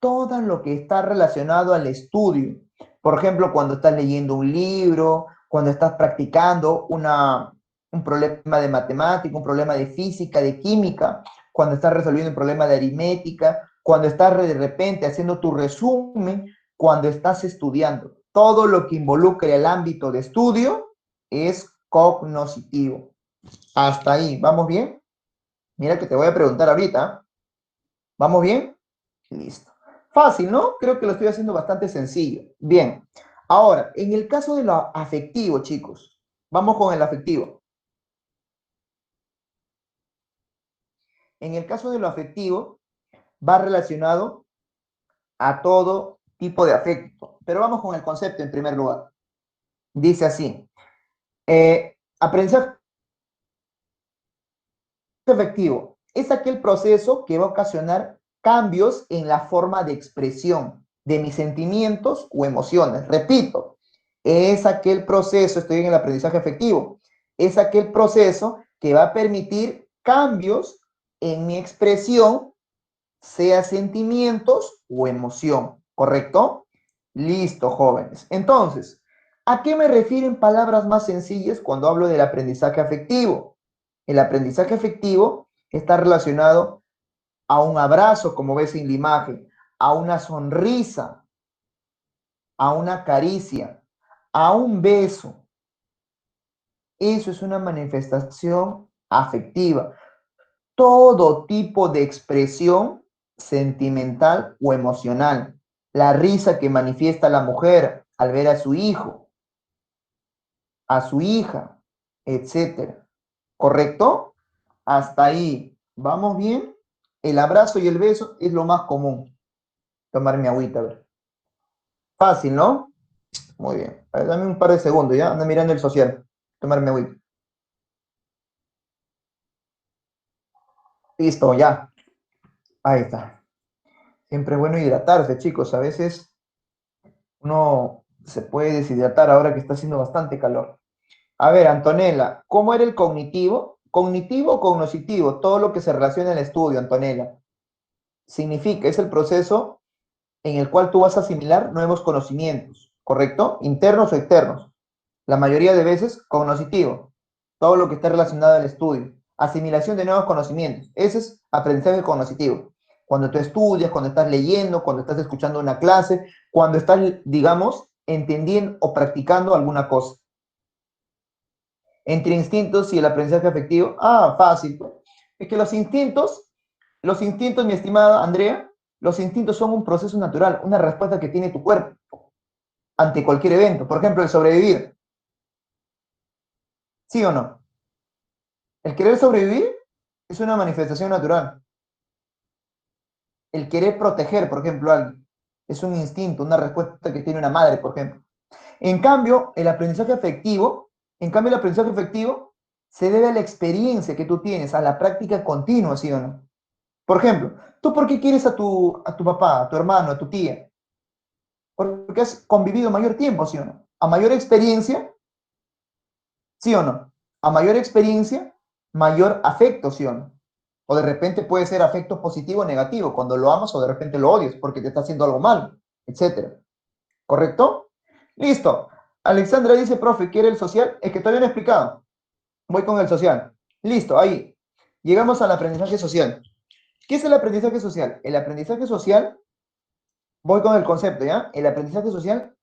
todo lo que está relacionado al estudio. Por ejemplo, cuando estás leyendo un libro, cuando estás practicando un problema de matemática, un problema de física, de química, cuando estás resolviendo un problema de aritmética, cuando estás de repente haciendo tu resumen, cuando estás estudiando. Todo lo que involucre el ámbito de estudio es cognoscitivo. Hasta ahí, ¿vamos bien? Mira que te voy a preguntar ahorita. ¿Vamos bien? Listo. Fácil, ¿no? Creo que lo estoy haciendo bastante sencillo. Bien. Ahora, en el caso de lo afectivo, chicos, vamos con el afectivo. En el caso de lo afectivo, va relacionado a todo tipo de afecto. Pero vamos con el concepto en primer lugar. Dice así, aprendizaje afectivo es aquel proceso que va a ocasionar cambios en la forma de expresión de mis sentimientos o emociones. Repito, es aquel proceso, estoy en el aprendizaje afectivo, es aquel proceso que va a permitir cambios en mi expresión, sea sentimientos o emoción, ¿correcto? Listo, jóvenes. Entonces, ¿a qué me refiero en palabras más sencillas cuando hablo del aprendizaje afectivo? El aprendizaje afectivo está relacionado a un abrazo, como ves en la imagen, a una sonrisa, a una caricia, a un beso. Eso es una manifestación afectiva. Todo tipo de expresión sentimental o emocional. La risa que manifiesta la mujer al ver a su hijo, a su hija, etcétera. ¿Correcto? Hasta ahí. ¿Vamos bien? El abrazo y el beso es lo más común. Tomar mi agüita, a ver. Fácil, ¿no? Muy bien. A ver, dame un par de segundos, ¿ya? Anda mirando el social. Tomar mi agüita. Listo, ya. Ahí está. Siempre es bueno hidratarse, chicos. A veces uno se puede deshidratar ahora que está haciendo bastante calor. A ver, Antonella, ¿cómo era el cognitivo? Cognitivo o cognoscitivo, todo lo que se relaciona en el estudio, Antonella. Significa, es el proceso en el cual tú vas a asimilar nuevos conocimientos, ¿correcto? Internos o externos. La mayoría de veces, cognoscitivo, todo lo que está relacionado al estudio. Asimilación de nuevos conocimientos. Ese es aprendizaje cognoscitivo. Cuando tú estudias, cuando estás leyendo, cuando estás escuchando una clase, cuando estás, digamos, entendiendo o practicando alguna cosa. Entre instintos y el aprendizaje afectivo. Ah, fácil. Es que los instintos, mi estimada Andrea, los instintos son un proceso natural, una respuesta que tiene tu cuerpo ante cualquier evento. Por ejemplo, el sobrevivir. ¿Sí o no? El querer sobrevivir es una manifestación natural. El querer proteger, por ejemplo, a alguien, es un instinto, una respuesta que tiene una madre, por ejemplo. En cambio, el aprendizaje efectivo se debe a la experiencia que tú tienes, a la práctica continua, ¿sí o no? Por ejemplo, ¿tú por qué quieres a tu papá, a tu hermano, a tu tía? Porque has convivido mayor tiempo, ¿sí o no? A mayor experiencia, ¿sí o no? A mayor experiencia, mayor afecto, ¿sí o no? O de repente puede ser afecto positivo o negativo, cuando lo amas o de repente lo odias porque te está haciendo algo mal, etcétera. ¿Correcto? Listo. Alexandra dice, profe, ¿quiere el social? Es que todavía no he explicado. Voy con el social. Listo, ahí. Llegamos al aprendizaje social. ¿Qué es el aprendizaje social? El aprendizaje social, voy con el concepto, ¿ya? El aprendizaje social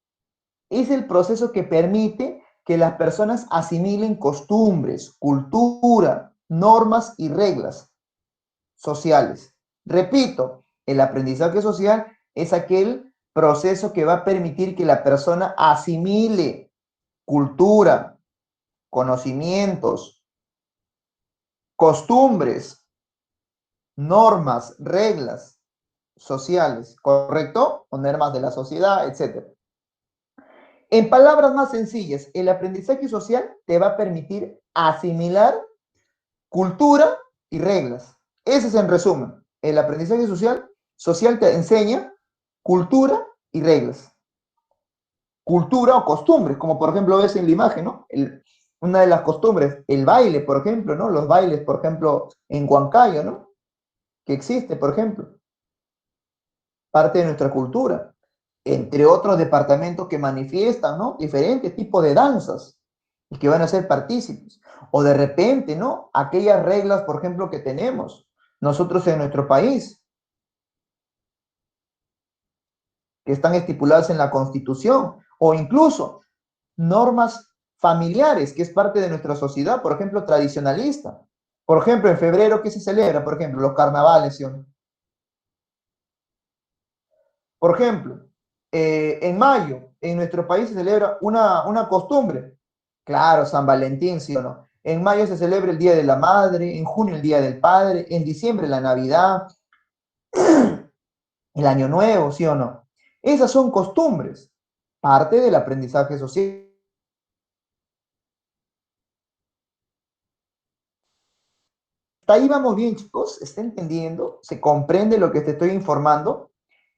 es el proceso que permite que las personas asimilen costumbres, cultura, normas y reglas sociales. Repito, el aprendizaje social es aquel proceso que va a permitir que la persona asimile cultura, conocimientos, costumbres, normas, reglas sociales, ¿correcto? O normas de la sociedad, etcétera. En palabras más sencillas, el aprendizaje social te va a permitir asimilar cultura y reglas. Ese es en resumen. El aprendizaje social te enseña cultura y reglas. Cultura o costumbres, como por ejemplo ves en la imagen, ¿no? Una de las costumbres, el baile, por ejemplo, ¿no? Los bailes, por ejemplo, en Huancayo, ¿no? Que existe, por ejemplo, parte de nuestra cultura, entre otros departamentos que manifiestan, ¿no? Diferentes tipos de danzas y que van a ser partícipes. O de repente, ¿no? Aquellas reglas, por ejemplo, que tenemos nosotros en nuestro país, que están estipuladas en la Constitución, o incluso normas familiares, que es parte de nuestra sociedad, por ejemplo, tradicionalista. Por ejemplo, en febrero, ¿qué se celebra? Por ejemplo, los carnavales, ¿sí o no? Por ejemplo, en mayo, en nuestro país se celebra una costumbre. Claro, San Valentín, ¿sí o no? En mayo se celebra el Día de la Madre, en junio el Día del Padre, en diciembre la Navidad, el Año Nuevo, ¿sí o no? Esas son costumbres, parte del aprendizaje social. Hasta ahí vamos bien, chicos. ¿Está entendiendo? ¿Se comprende lo que te estoy informando?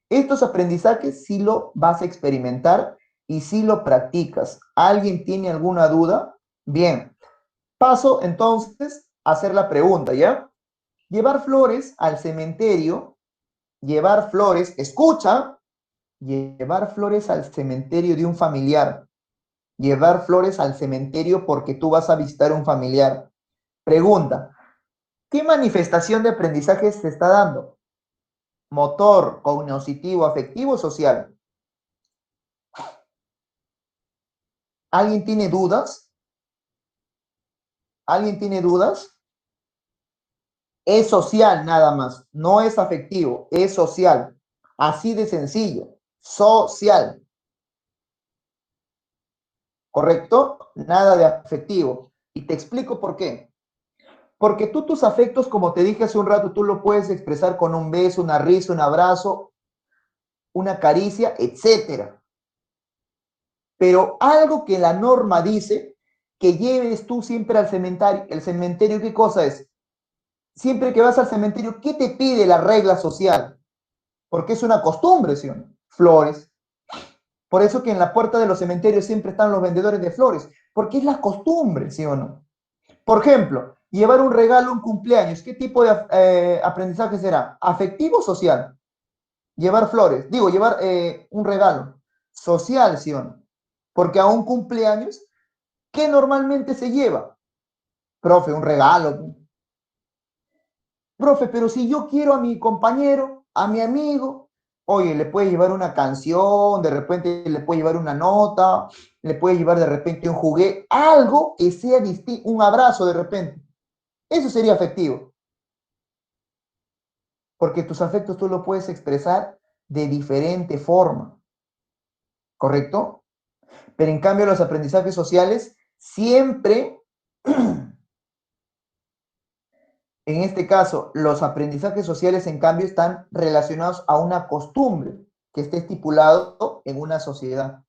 Estos aprendizajes sí lo vas a experimentar y sí lo practicas. ¿Alguien tiene alguna duda? Bien, paso entonces a hacer la pregunta, ¿ya? Llevar flores al cementerio, llevar flores, escucha, llevar flores al cementerio de un familiar, llevar flores al cementerio porque tú vas a visitar un familiar. Pregunta, ¿qué manifestación de aprendizaje se está dando? Motor, cognitivo, afectivo, social. ¿Alguien tiene dudas? ¿Alguien tiene dudas? Es social nada más, no es afectivo, es social. Así de sencillo, social. ¿Correcto? Nada de afectivo. Y te explico por qué. Porque tú tus afectos, como te dije hace un rato, tú lo puedes expresar con un beso, una risa, un abrazo, una caricia, etcétera. Pero algo que la norma dice que lleves tú siempre al cementerio. ¿El cementerio qué cosa es? Siempre que vas al cementerio, ¿qué te pide la regla social? Porque es una costumbre, ¿sí o no? Flores. Por eso que en la puerta de los cementerios siempre están los vendedores de flores, porque es la costumbre, ¿sí o no? Por ejemplo, llevar un regalo a un cumpleaños, ¿qué tipo de aprendizaje será? ¿Afectivo o social? Llevar flores, digo, llevar un regalo. Social, ¿sí o no? Porque a un cumpleaños, ¿qué normalmente se lleva? Profe, un regalo. Profe, pero si yo quiero a mi compañero, a mi amigo, oye, le puede llevar una canción, de repente le puede llevar una nota, le puede llevar de repente un juguete, algo que sea distinto, un abrazo de repente. Eso sería afectivo, porque tus afectos tú los puedes expresar de diferente forma, ¿correcto? Pero en cambio los aprendizajes sociales siempre, en este caso, los aprendizajes sociales en cambio están relacionados a una costumbre que esté estipulado en una sociedad.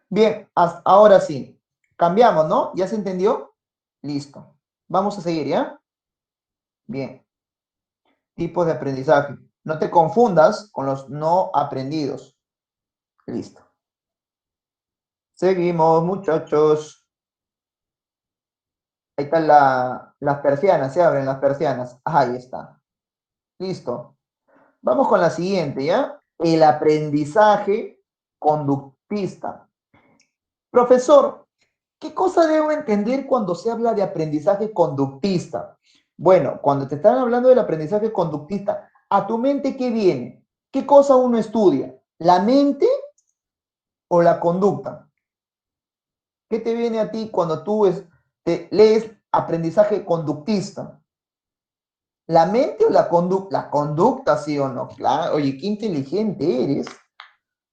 Bien, ahora sí, cambiamos, ¿no? ¿Ya se entendió? Listo. Vamos a seguir, ¿ya? Bien, tipos de aprendizaje. No te confundas con los no aprendidos. Listo. Seguimos, muchachos. Ahí están las persianas, se abren las persianas. Ahí está. Listo. Vamos con la siguiente, ¿ya? El aprendizaje conductista. Profesor, ¿qué cosa debo entender cuando se habla de aprendizaje conductista? Bueno, cuando te están hablando del aprendizaje conductista, ¿a tu mente qué viene? ¿Qué cosa uno estudia? ¿La mente o la conducta? ¿Qué te viene a ti cuando tú te lees aprendizaje conductista? ¿La mente o la conducta? La conducta, sí o no. Claro, oye, qué inteligente eres.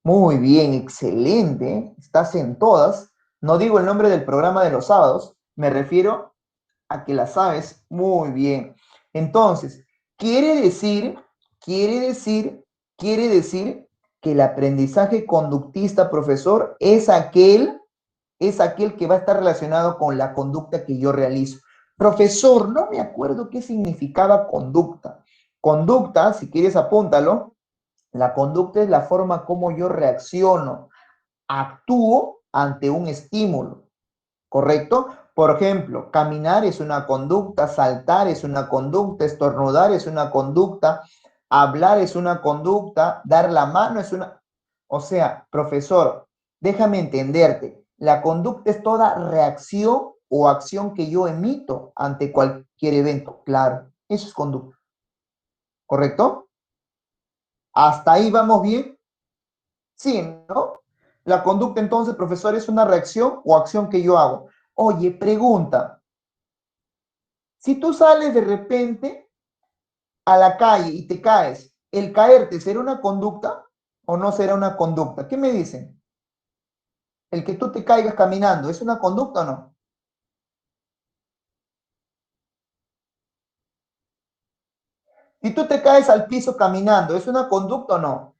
Muy bien, excelente. Estás en todas. No digo el nombre del programa de los sábados, me refiero a que la sabes muy bien. Entonces, quiere decir, quiere decir, quiere decir que el aprendizaje conductista, profesor, es aquel que va a estar relacionado con la conducta que yo realizo. Profesor, no me acuerdo qué significaba conducta. Conducta, si quieres apúntalo, la conducta es la forma como yo reacciono, actúo ante un estímulo, ¿correcto? Por ejemplo, caminar es una conducta, saltar es una conducta, estornudar es una conducta, hablar es una conducta, dar la mano es una... O sea, profesor, déjame entenderte, la conducta es toda reacción o acción que yo emito ante cualquier evento. Claro, eso es conducta, ¿correcto? ¿Hasta ahí vamos bien? Sí, ¿no? La conducta entonces, profesor, es una reacción o acción que yo hago. Oye, pregunta, si tú sales de repente a la calle y te caes, ¿el caerte será una conducta o no será una conducta? ¿Qué me dicen? El que tú te caigas caminando, ¿es una conducta o no? Si tú te caes al piso caminando, ¿es una conducta o no?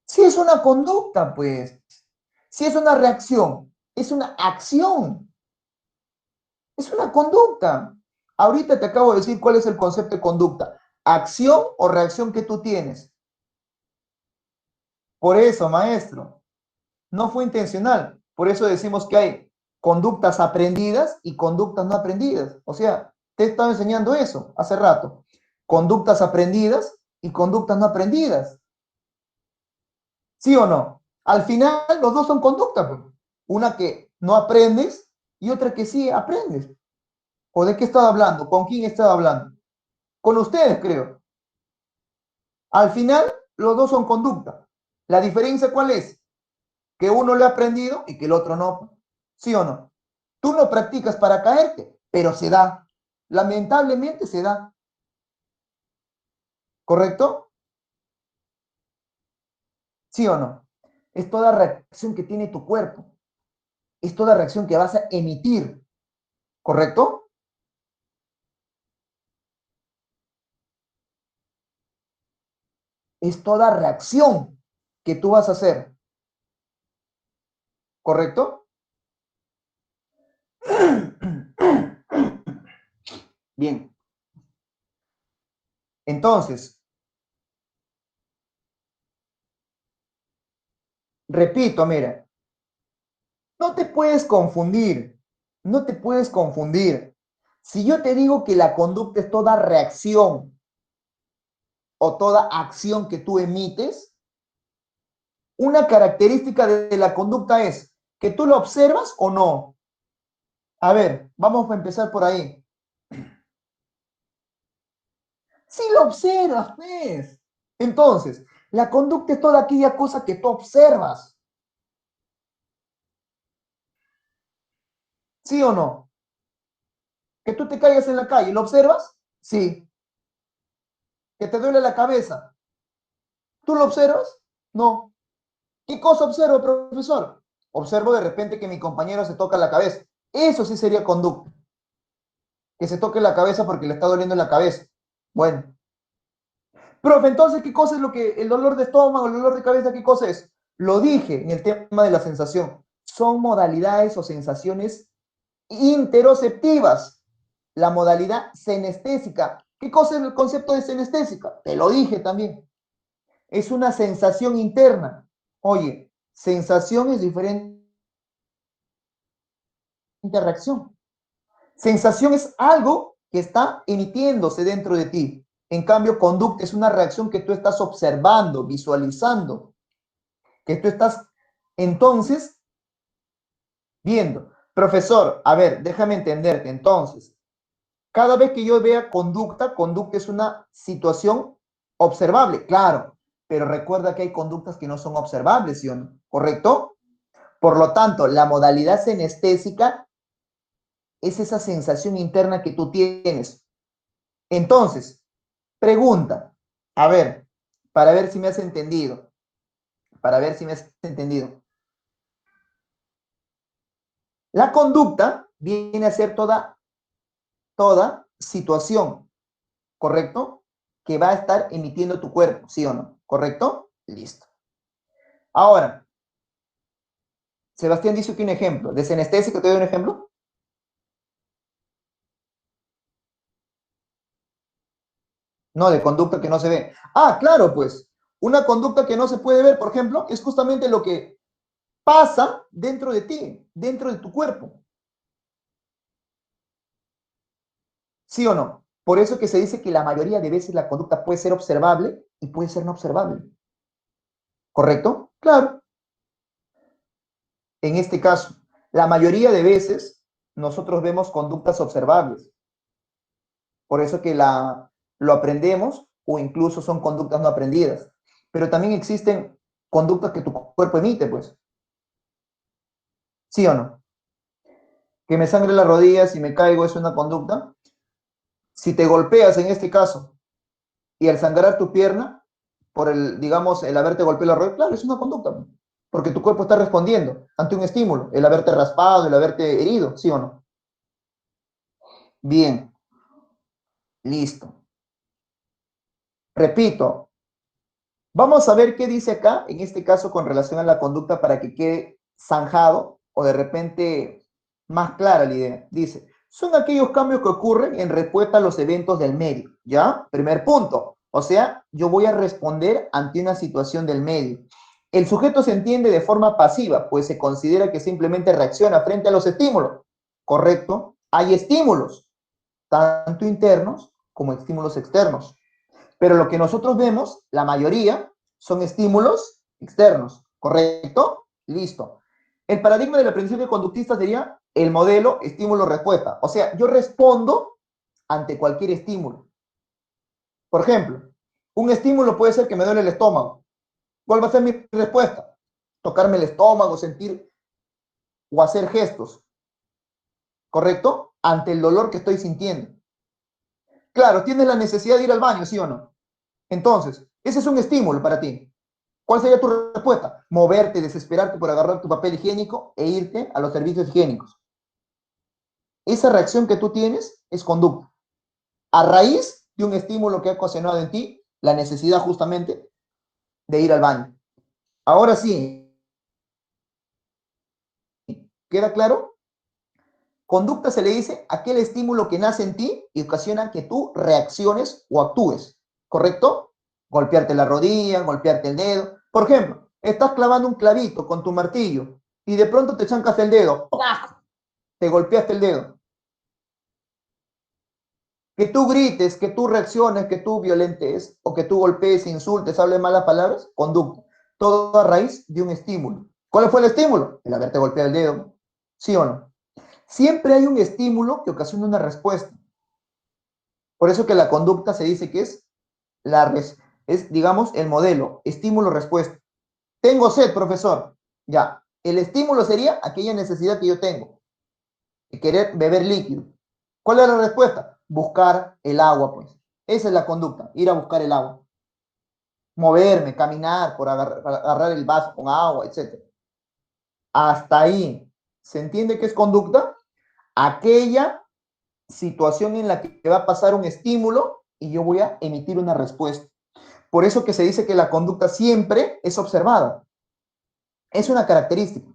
Sí, es una conducta, pues. Sí, es una reacción, es una acción, es una conducta. Ahorita te acabo de decir cuál es el concepto de conducta. Acción o reacción que tú tienes. Por eso, maestro, no fue intencional. Por eso decimos que hay conductas aprendidas y conductas no aprendidas. O sea, te he estado enseñando eso hace rato. Conductas aprendidas y conductas no aprendidas. ¿Sí o no? Al final, los dos son conductas, pues. Una que no aprendes y otra que sí aprendes. ¿O de qué estaba hablando? ¿Con quién estaba hablando? Con ustedes, creo. Al final, los dos son conducta. ¿La diferencia cuál es? Que uno lo ha aprendido y que el otro no. ¿Sí o no? Tú no practicas para caerte, pero se da. Lamentablemente se da. ¿Correcto? ¿Sí o no? Es toda reacción que tiene tu cuerpo. Es toda reacción que vas a emitir. ¿Correcto? Es toda reacción que tú vas a hacer. ¿Correcto? Bien. Entonces, repito, mira, no te puedes confundir. No te puedes confundir. Si yo te digo que la conducta es toda reacción o toda acción que tú emites, una característica de la conducta es que tú lo observas o no. A ver, vamos a empezar por ahí. Si lo observas, pues. Entonces, la conducta es toda aquella cosa que tú observas. ¿Sí o no? Que tú te caigas en la calle, ¿lo observas? Sí. Que te duele la cabeza, ¿tú lo observas? No. ¿Qué cosa observo, profesor? Observo de repente que mi compañero se toca la cabeza. Eso sí sería conducta. Que se toque la cabeza porque le está doliendo la cabeza. Bueno. Profe, entonces, ¿qué cosa es lo que el dolor de estómago, el dolor de cabeza, qué cosa es? Lo dije en el tema de la sensación. Son modalidades o sensaciones interoceptivas. La modalidad senestésica. ¿Qué cosa es el concepto de senestésica? Te lo dije también. Es una sensación interna. Oye, sensación es diferente a reacción. Sensación es algo que está emitiéndose dentro de ti. En cambio, conducta es una reacción que tú estás observando, visualizando, que tú estás entonces viendo. Profesor, a ver, déjame entenderte. Entonces, cada vez que yo vea conducta, conducta es una situación observable, claro, pero recuerda que hay conductas que no son observables, ¿sí o no? ¿Correcto? Por lo tanto, la modalidad senestésica es esa sensación interna que tú tienes. Entonces, pregunta, a ver, para ver si me has entendido, para ver si me has entendido. La conducta viene a ser toda situación, ¿correcto? Que va a estar emitiendo tu cuerpo, ¿sí o no? ¿Correcto? Listo. Ahora, Sebastián dice que un ejemplo. ¿De senestésico te doy un ejemplo? No, de conducta que no se ve. Ah, claro, pues. Una conducta que no se puede ver, por ejemplo, es justamente lo que pasa dentro de ti, dentro de tu cuerpo. ¿Sí o no? Por eso que se dice que la mayoría de veces la conducta puede ser observable y puede ser no observable. ¿Correcto? Claro. En este caso, la mayoría de veces nosotros vemos conductas observables. Por eso que lo aprendemos o incluso son conductas no aprendidas. Pero también existen conductas que tu cuerpo emite, pues. ¿Sí o no? Que me sangre las rodillas y me caigo es una conducta. Si te golpeas en este caso y al sangrar tu pierna, por digamos, el haberte golpeado la rodilla, claro, es una conducta, porque tu cuerpo está respondiendo ante un estímulo, el haberte raspado, el haberte herido, ¿sí o no? Bien, listo. Repito, vamos a ver qué dice acá, en este caso con relación a la conducta para que quede zanjado o de repente más clara la idea. Dice, Son aquellos cambios que ocurren en respuesta a los eventos del medio, ¿ya? Primer punto. O sea, yo voy a responder ante una situación del medio. El sujeto se entiende de forma pasiva, pues se considera que simplemente reacciona frente a los estímulos. ¿Correcto? Hay estímulos, tanto internos como estímulos externos. Pero lo que nosotros vemos, la mayoría, son estímulos externos. ¿Correcto? Listo. El paradigma del aprendizaje conductista sería el modelo estímulo-respuesta. O sea, yo respondo ante cualquier estímulo. Por ejemplo, un estímulo puede ser que me duele el estómago. ¿Cuál va a ser mi respuesta? Tocarme el estómago, sentir o hacer gestos. ¿Correcto? Ante el dolor que estoy sintiendo. Claro, tienes la necesidad de ir al baño, ¿sí o no? Entonces, ese es un estímulo para ti. ¿Cuál sería tu respuesta? Moverte, desesperarte por agarrar tu papel higiénico e irte a los servicios higiénicos. Esa reacción que tú tienes es conducta. A raíz de un estímulo que ha ocasionado en ti la necesidad justamente de ir al baño. Ahora sí, ¿queda claro? Conducta se le dice aquel estímulo que nace en ti y ocasiona que tú reacciones o actúes. ¿Correcto? Golpearte la rodilla, golpearte el dedo. Por ejemplo, estás clavando un clavito con tu martillo y de pronto te chancas el dedo. ¡Pah! Te golpeaste el dedo. Que tú grites, que tú reacciones, que tú violentes o que tú golpees, insultes, hables malas palabras, conducta. Todo a raíz de un estímulo. ¿Cuál fue el estímulo? El haberte golpeado el dedo. ¿Sí o no? Siempre hay un estímulo que ocasiona una respuesta. Por eso que la conducta se dice que es digamos, el modelo, estímulo-respuesta. Tengo sed, profesor. Ya. El estímulo sería aquella necesidad que yo tengo, de querer beber líquido. ¿Cuál es la respuesta? Buscar el agua, pues. Esa es la conducta, ir a buscar el agua. Moverme, caminar, para agarrar el vaso con agua, etc. Hasta ahí. ¿Se entiende qué es conducta? Aquella situación en la que va a pasar un estímulo y yo voy a emitir una respuesta. Por eso que se dice que la conducta siempre es observada. Es una característica.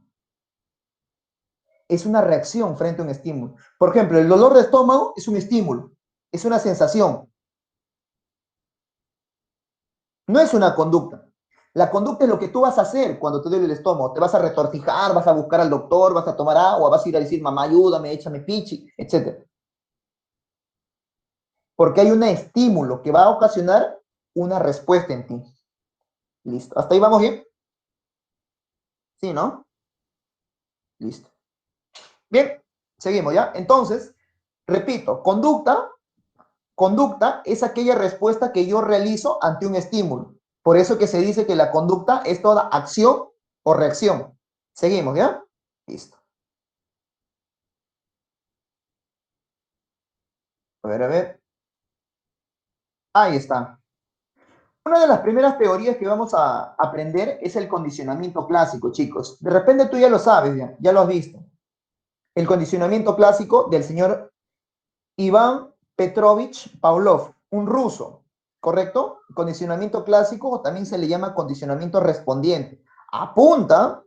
Es una reacción frente a un estímulo. Por ejemplo, el dolor de estómago es un estímulo, es una sensación, no es una conducta. La conducta es lo que tú vas a hacer cuando te duele el estómago. Te vas a retortijar, vas a buscar al doctor, vas a tomar agua, vas a ir a decir, mamá, ayúdame, échame pichi, etc. Porque hay un estímulo que va a ocasionar una respuesta en ti. Listo. ¿Hasta ahí vamos bien? Sí, ¿no? Listo. Bien, seguimos ya. Entonces, repito, conducta es aquella respuesta que yo realizo ante un estímulo. Por eso que se dice que la conducta es toda acción o reacción. Seguimos, ¿ya? Listo. A ver, a ver. Ahí está. Una de las primeras teorías que vamos a aprender es el condicionamiento clásico, chicos. De repente tú ya lo sabes, ya lo has visto. El condicionamiento clásico del señor Iván Petrovich Pavlov, un ruso, ¿correcto? Condicionamiento clásico o también se le llama condicionamiento respondiente. Apunta,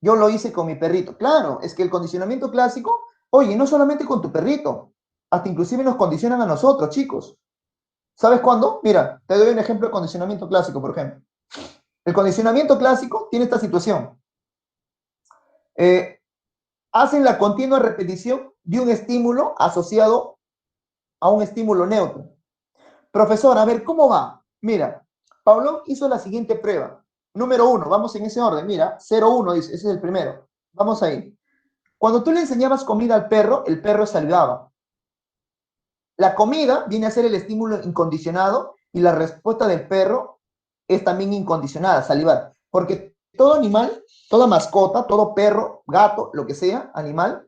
yo lo hice con mi perrito. Claro, es que el condicionamiento clásico, oye, no solamente con tu perrito, hasta inclusive nos condicionan a nosotros, chicos. ¿Sabes cuándo? Mira, te doy un ejemplo de condicionamiento clásico, por ejemplo. El condicionamiento clásico tiene esta situación. Hacen la continua repetición de un estímulo asociado a un estímulo neutro. Profesor, a ver, ¿cómo va? Mira, Pablo hizo la siguiente prueba. Número 1, vamos en ese orden. Mira, 0, 1, dice, ese es el primero. Vamos ahí. Cuando tú le enseñabas comida al perro, el perro salivaba. La comida viene a ser el estímulo incondicionado y la respuesta del perro es también incondicionada, salivar. Porque todo animal, toda mascota, todo perro, gato, lo que sea, animal,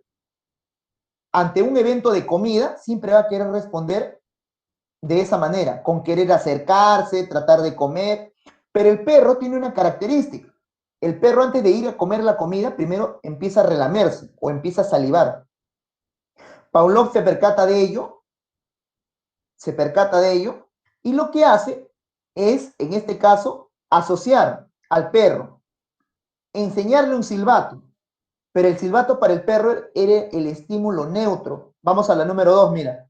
ante un evento de comida, siempre va a querer responder de esa manera, con querer acercarse, tratar de comer. Pero el perro tiene una característica. El perro antes de ir a comer la comida, primero empieza a relamerse o empieza a salivar. Pavlov se percata de ello y lo que hace es, en este caso, asociar al perro, enseñarle un silbato, Pero el silbato para el perro era el estímulo neutro. Vamos a la número 2, mira.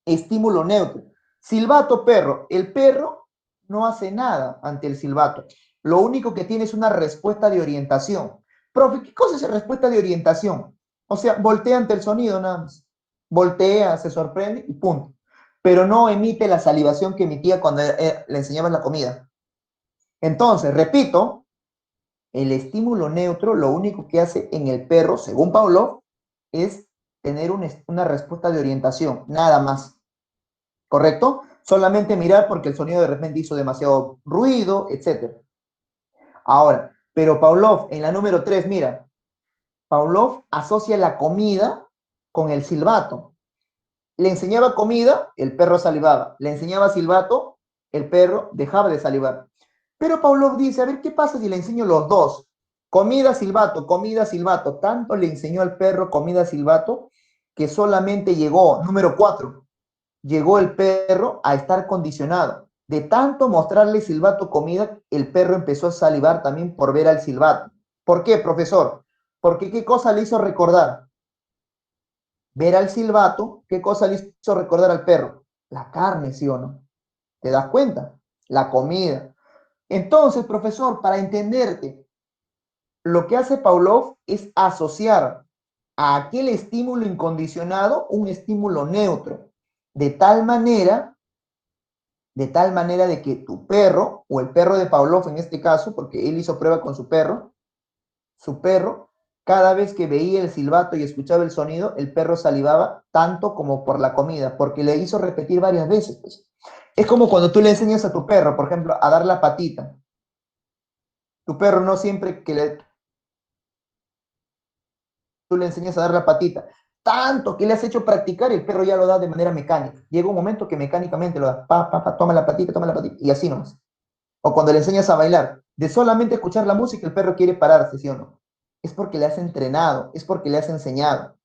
Estímulo neutro. Silbato perro. El perro no hace nada ante el silbato. Lo único que tiene es una respuesta de orientación. Profe, ¿qué cosa es respuesta de orientación? O sea, voltea ante el sonido nada más. Voltea, se sorprende y punto. Pero no emite la salivación que emitía cuando le enseñabas la comida. Entonces, repito, el estímulo neutro lo único que hace en el perro, según Pavlov, es tener una respuesta de orientación, nada más. ¿Correcto? Solamente mirar porque el sonido de repente hizo demasiado ruido, etc. Ahora, pero Pavlov, en la número 3, mira, Pavlov asocia la comida con el silbato. Le enseñaba comida, el perro salivaba. Le enseñaba silbato, el perro dejaba de salivar. Pero Pavlov dice, a ver, ¿qué pasa si le enseño los dos? Comida, silbato, comida, silbato. Tanto le enseñó al perro comida, silbato, que solamente llegó, número 4, llegó el perro a estar condicionado. De tanto mostrarle silbato, comida, el perro empezó a salivar también por ver al silbato. ¿Por qué, profesor? Porque ¿qué cosa le hizo recordar? Ver al silbato, ¿qué cosa le hizo recordar al perro? La carne, ¿sí o no? ¿Te das cuenta? La comida. Entonces, profesor, para entenderte, lo que hace Pavlov es asociar a aquel estímulo incondicionado un estímulo neutro, de tal manera, de que tu perro, o el perro de Pavlov en este caso, porque él hizo prueba con su perro, cada vez que veía el silbato y escuchaba el sonido, el perro salivaba tanto como por la comida, porque le hizo repetir varias veces. Pues. Es como cuando tú le enseñas a tu perro, por ejemplo, a dar la patita. Tu perro no siempre que tú le enseñas a dar la patita, tanto que le has hecho practicar, el perro ya lo da de manera mecánica. Llega un momento que mecánicamente lo da, toma la patita, y así nomás. O cuando le enseñas a bailar, de solamente escuchar la música, el perro quiere pararse, ¿sí o no? Es porque le has entrenado, es porque le has enseñado.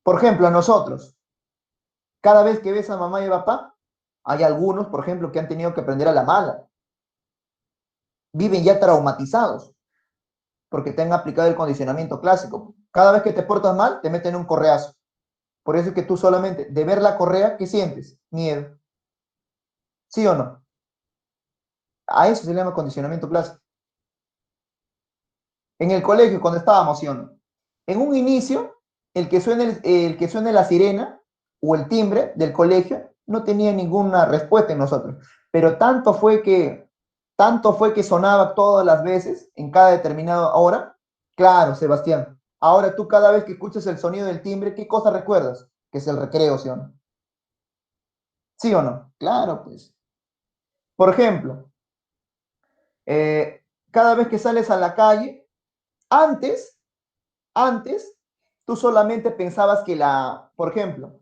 Por ejemplo, a nosotros, cada vez que ves a mamá y papá, hay algunos, por ejemplo, que han tenido que aprender a la mala. Viven ya traumatizados porque te han aplicado el condicionamiento clásico. Cada vez que te portas mal, te meten un correazo. Por eso es que tú solamente, de ver la correa, ¿qué sientes? Miedo. ¿Sí o no? A eso se le llama condicionamiento clásico. En el colegio, cuando estábamos, ¿sí o no? En un inicio, el que suene la sirena o el timbre del colegio no tenía ninguna respuesta en nosotros. Pero tanto fue que sonaba todas las veces, en cada determinada hora. Claro, Sebastián. Ahora tú cada vez que escuchas el sonido del timbre, ¿qué cosa recuerdas? Que es el recreo, ¿sí o no? ¿Sí o no? Claro, pues. Por ejemplo, cada vez que sales a la calle, antes, antes, tú solamente pensabas que por ejemplo,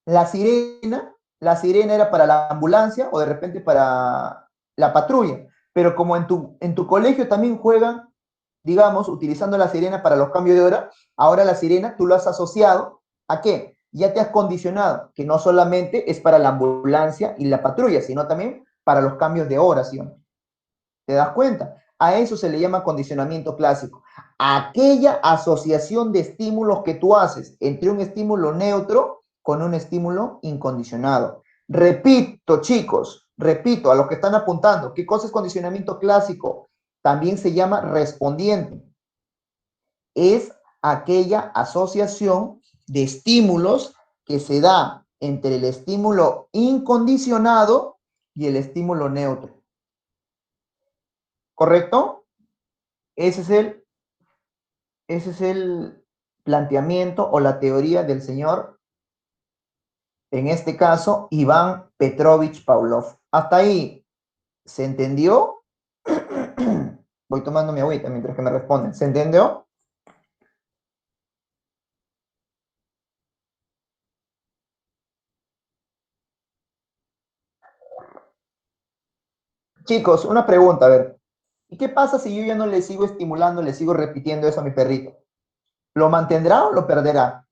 la sirena era para la ambulancia o de repente para la patrulla, pero como en tu colegio también juegan, digamos, utilizando la sirena para los cambios de hora, ahora la sirena tú lo has asociado ¿a qué? Ya te has condicionado que no solamente es para la ambulancia y la patrulla, sino también para los cambios de hora, ¿sí? ¿Te das cuenta? A eso se le llama condicionamiento clásico. Aquella asociación de estímulos que tú haces entre un estímulo neutro con un estímulo incondicionado. Repito, chicos, repito, a los que están apuntando, ¿qué cosa es condicionamiento clásico? También se llama respondiente. Es aquella asociación de estímulos que se da entre el estímulo incondicionado y el estímulo neutro. ¿Correcto? Ese es el, ese es el planteamiento o la teoría del señor, en este caso, Iván Petrovich Pavlov. ¿Hasta ahí se entendió? Voy tomando mi agüita mientras que me responden. ¿Se entendió? Chicos, una pregunta, a ver. ¿Y qué pasa si yo ya no le sigo estimulando, le sigo repitiendo eso a mi perrito? ¿Lo mantendrá o lo perderá?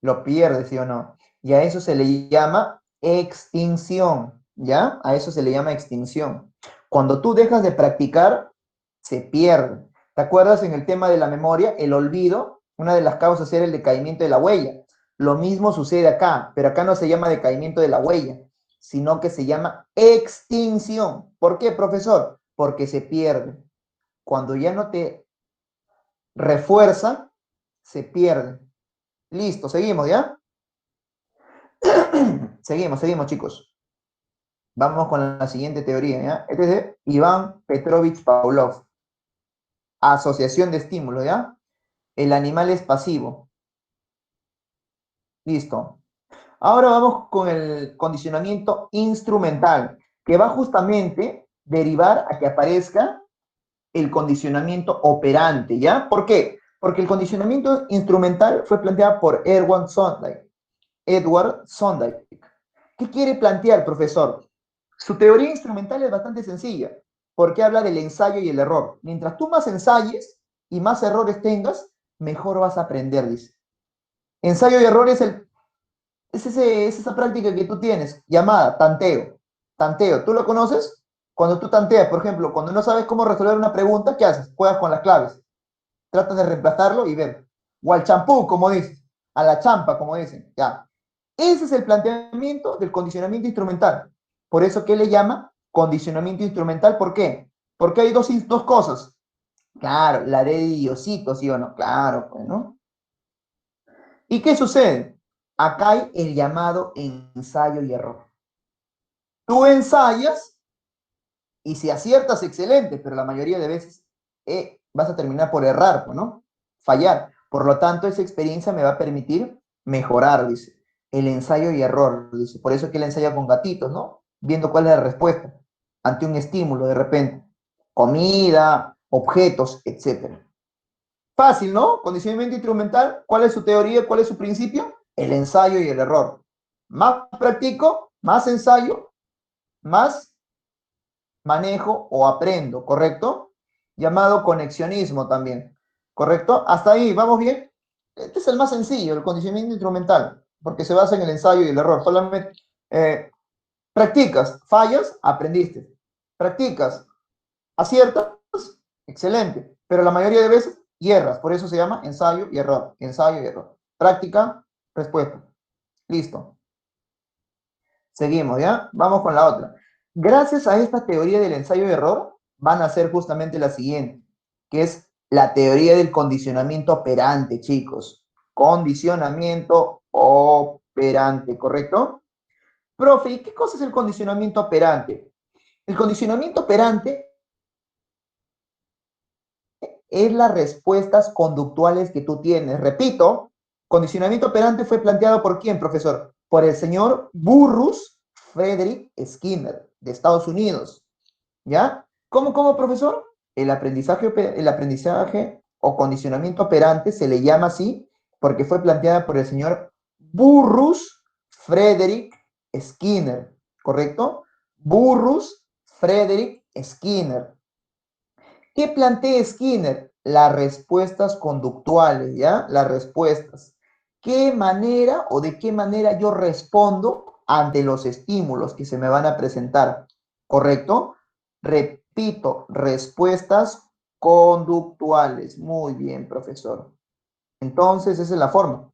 Lo pierde, ¿sí o no? Y a eso se le llama extinción, ¿ya? A eso se le llama extinción. Cuando tú dejas de practicar, se pierde. ¿Te acuerdas en el tema de la memoria, el olvido? Una de las causas era el decaimiento de la huella. Lo mismo sucede acá, pero acá no se llama decaimiento de la huella, sino que se llama extinción. ¿Por qué, profesor? Porque se pierde. Cuando ya no te refuerzan, se pierde. Listo, seguimos, ¿ya? Seguimos, chicos. Vamos con la siguiente teoría, ¿ya? Este es de Iván Petrovich Pavlov. Asociación de estímulos, ¿ya? El animal es pasivo. Listo. Ahora vamos con el condicionamiento instrumental, que va justamente a derivar a que aparezca el condicionamiento operante, ¿ya? ¿Por qué? Porque el condicionamiento instrumental fue planteado por Edward Thorndike. ¿Qué quiere plantear, profesor? Su teoría instrumental es bastante sencilla, porque habla del ensayo y el error. Mientras tú más ensayes y más errores tengas, mejor vas a aprender, dice. Ensayo y error es esa práctica que tú tienes, llamada tanteo. Tanteo, ¿tú lo conoces? Cuando tú tanteas, por ejemplo, cuando no sabes cómo resolver una pregunta, ¿qué haces? Juegas con las claves. Tratas de reemplazarlo y ver. O al champú, como dices. A la champa, como dicen. Ya. Ese es el planteamiento del condicionamiento instrumental. Por eso, ¿qué le llama condicionamiento instrumental? ¿Por qué? Porque hay dos cosas. Claro, la de Diosito, ¿sí o no? Claro, pues, ¿no? ¿Y qué sucede? Acá hay el llamado ensayo y error. Tú ensayas y si aciertas, excelente, pero la mayoría de veces vas a terminar por errar, ¿no? Fallar. Por lo tanto, esa experiencia me va a permitir mejorar, dice. El ensayo y error, dice. Por eso que él ensaya con gatitos, ¿no? Viendo cuál es la respuesta ante un estímulo de repente. Comida, objetos, etcétera. Fácil, ¿no? Condicionamiento instrumental, ¿cuál es su teoría? ¿Cuál es su principio? El ensayo y el error. Más practico, más ensayo, más manejo o aprendo, ¿correcto? Llamado conexionismo también, ¿correcto? Hasta ahí, ¿vamos bien? Este es el más sencillo, el condicionamiento instrumental, porque se basa en el ensayo y el error. Solamente practicas, fallas, aprendiste. Practicas, aciertas, excelente. Pero la mayoría de veces hierras, por eso se llama ensayo y error. Ensayo y error. Práctica, respuesta. Listo. Seguimos, ¿ya? Vamos con la otra. Gracias a esta teoría del ensayo y error, van a ser justamente la siguiente, que es la teoría del condicionamiento operante, chicos. Condicionamiento operante, ¿correcto? Profe, ¿y qué cosa es el condicionamiento operante? El condicionamiento operante es las respuestas conductuales que tú tienes. Repito, condicionamiento operante fue planteado por quién, profesor? Por el señor Burrus Frederick Skinner, de Estados Unidos. ¿Ya? ¿Cómo, profesor? El aprendizaje o condicionamiento operante se le llama así porque fue planteada por el señor Burrus Frederick Skinner, ¿correcto? Burrus Frederick Skinner. ¿Qué plantea Skinner? Las respuestas conductuales, ¿ya? Las respuestas. ¿Qué manera o de qué manera yo respondo ante los estímulos que se me van a presentar? ¿Correcto? Repito, respuestas conductuales. Muy bien, profesor. Entonces, esa es la forma.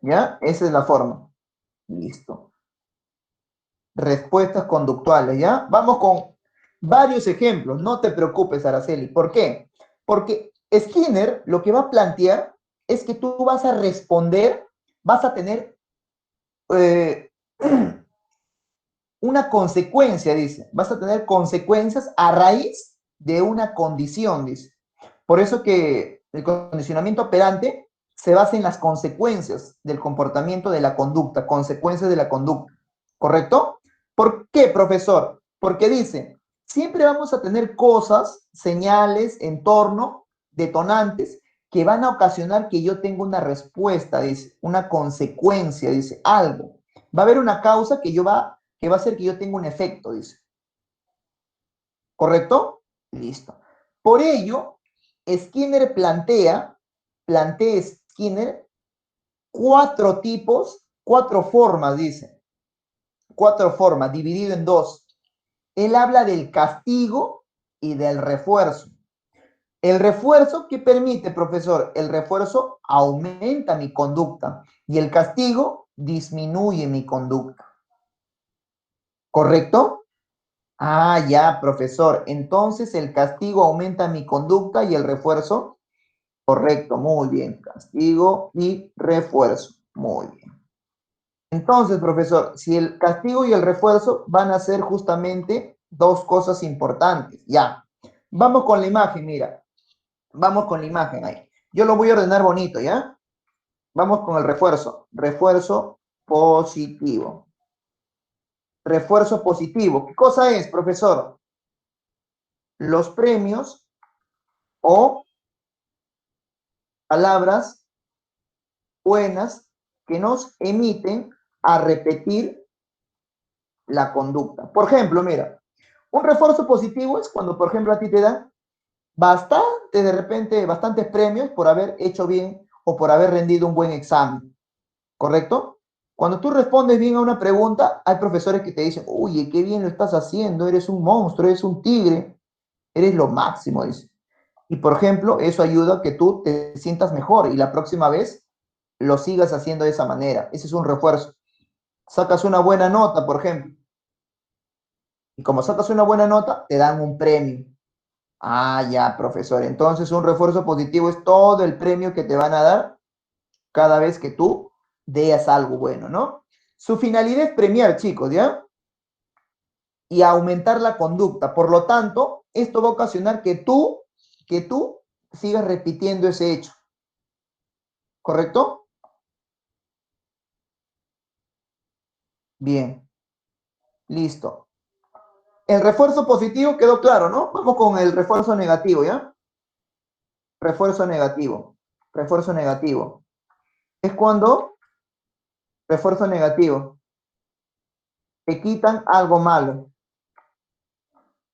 ¿Ya? Esa es la forma. Listo. Respuestas conductuales, ¿ya? Vamos con varios ejemplos, no te preocupes, Araceli. ¿Por qué? Porque Skinner lo que va a plantear es que tú vas a responder, vas a tener eh, una consecuencia, dice, vas a tener consecuencias a raíz de una condición, dice. Por eso que el condicionamiento operante se basa en las consecuencias del comportamiento de la conducta, consecuencias de la conducta, ¿correcto? ¿Por qué, profesor? Porque dice, siempre vamos a tener cosas, señales, entorno, detonantes, que van a ocasionar que yo tenga una respuesta, dice, una consecuencia, dice, algo. Va a haber una causa que va a hacer que yo tenga un efecto, dice. ¿Correcto? Listo. Por ello, Skinner plantea Skinner cuatro tipos, cuatro formas, dice. Cuatro formas, dividido en dos. Él habla del castigo y del refuerzo. El refuerzo, ¿qué permite, profesor? El refuerzo aumenta mi conducta y el castigo disminuye mi conducta. ¿Correcto? Ah, ya, profesor. Entonces el castigo aumenta mi conducta y el refuerzo, correcto, muy bien. Castigo y refuerzo, muy bien. Entonces, profesor, si el castigo y el refuerzo van a ser justamente dos cosas importantes, ya. Vamos con la imagen, mira. Vamos con la imagen ahí. Yo lo voy a ordenar bonito, ¿ya? Vamos con el refuerzo. Refuerzo positivo. Refuerzo positivo. ¿Qué cosa es, profesor? Los premios o palabras buenas que nos emiten a repetir la conducta. Por ejemplo, mira, un refuerzo positivo es cuando, por ejemplo, a ti te dan bastante, de repente, bastantes premios por haber hecho bien o por haber rendido un buen examen, ¿correcto? Cuando tú respondes bien a una pregunta, hay profesores que te dicen, oye, qué bien lo estás haciendo, eres un monstruo, eres un tigre, eres lo máximo, dice. Y por ejemplo, eso ayuda a que tú te sientas mejor y la próxima vez lo sigas haciendo de esa manera. Ese es un refuerzo. Sacas una buena nota, por ejemplo, y como sacas una buena nota, te dan un premio. Ah, ya, profesor. Entonces, un refuerzo positivo es todo el premio que te van a dar cada vez que tú veas algo bueno, ¿no? Su finalidad es premiar, chicos, ¿ya? Y aumentar la conducta. Por lo tanto, esto va a ocasionar que tú sigas repitiendo ese hecho, ¿correcto? Bien, listo. El refuerzo positivo quedó claro, ¿no? Vamos con el refuerzo negativo, ¿ya? Refuerzo negativo. Refuerzo negativo. Es cuando, refuerzo negativo, te quitan algo malo.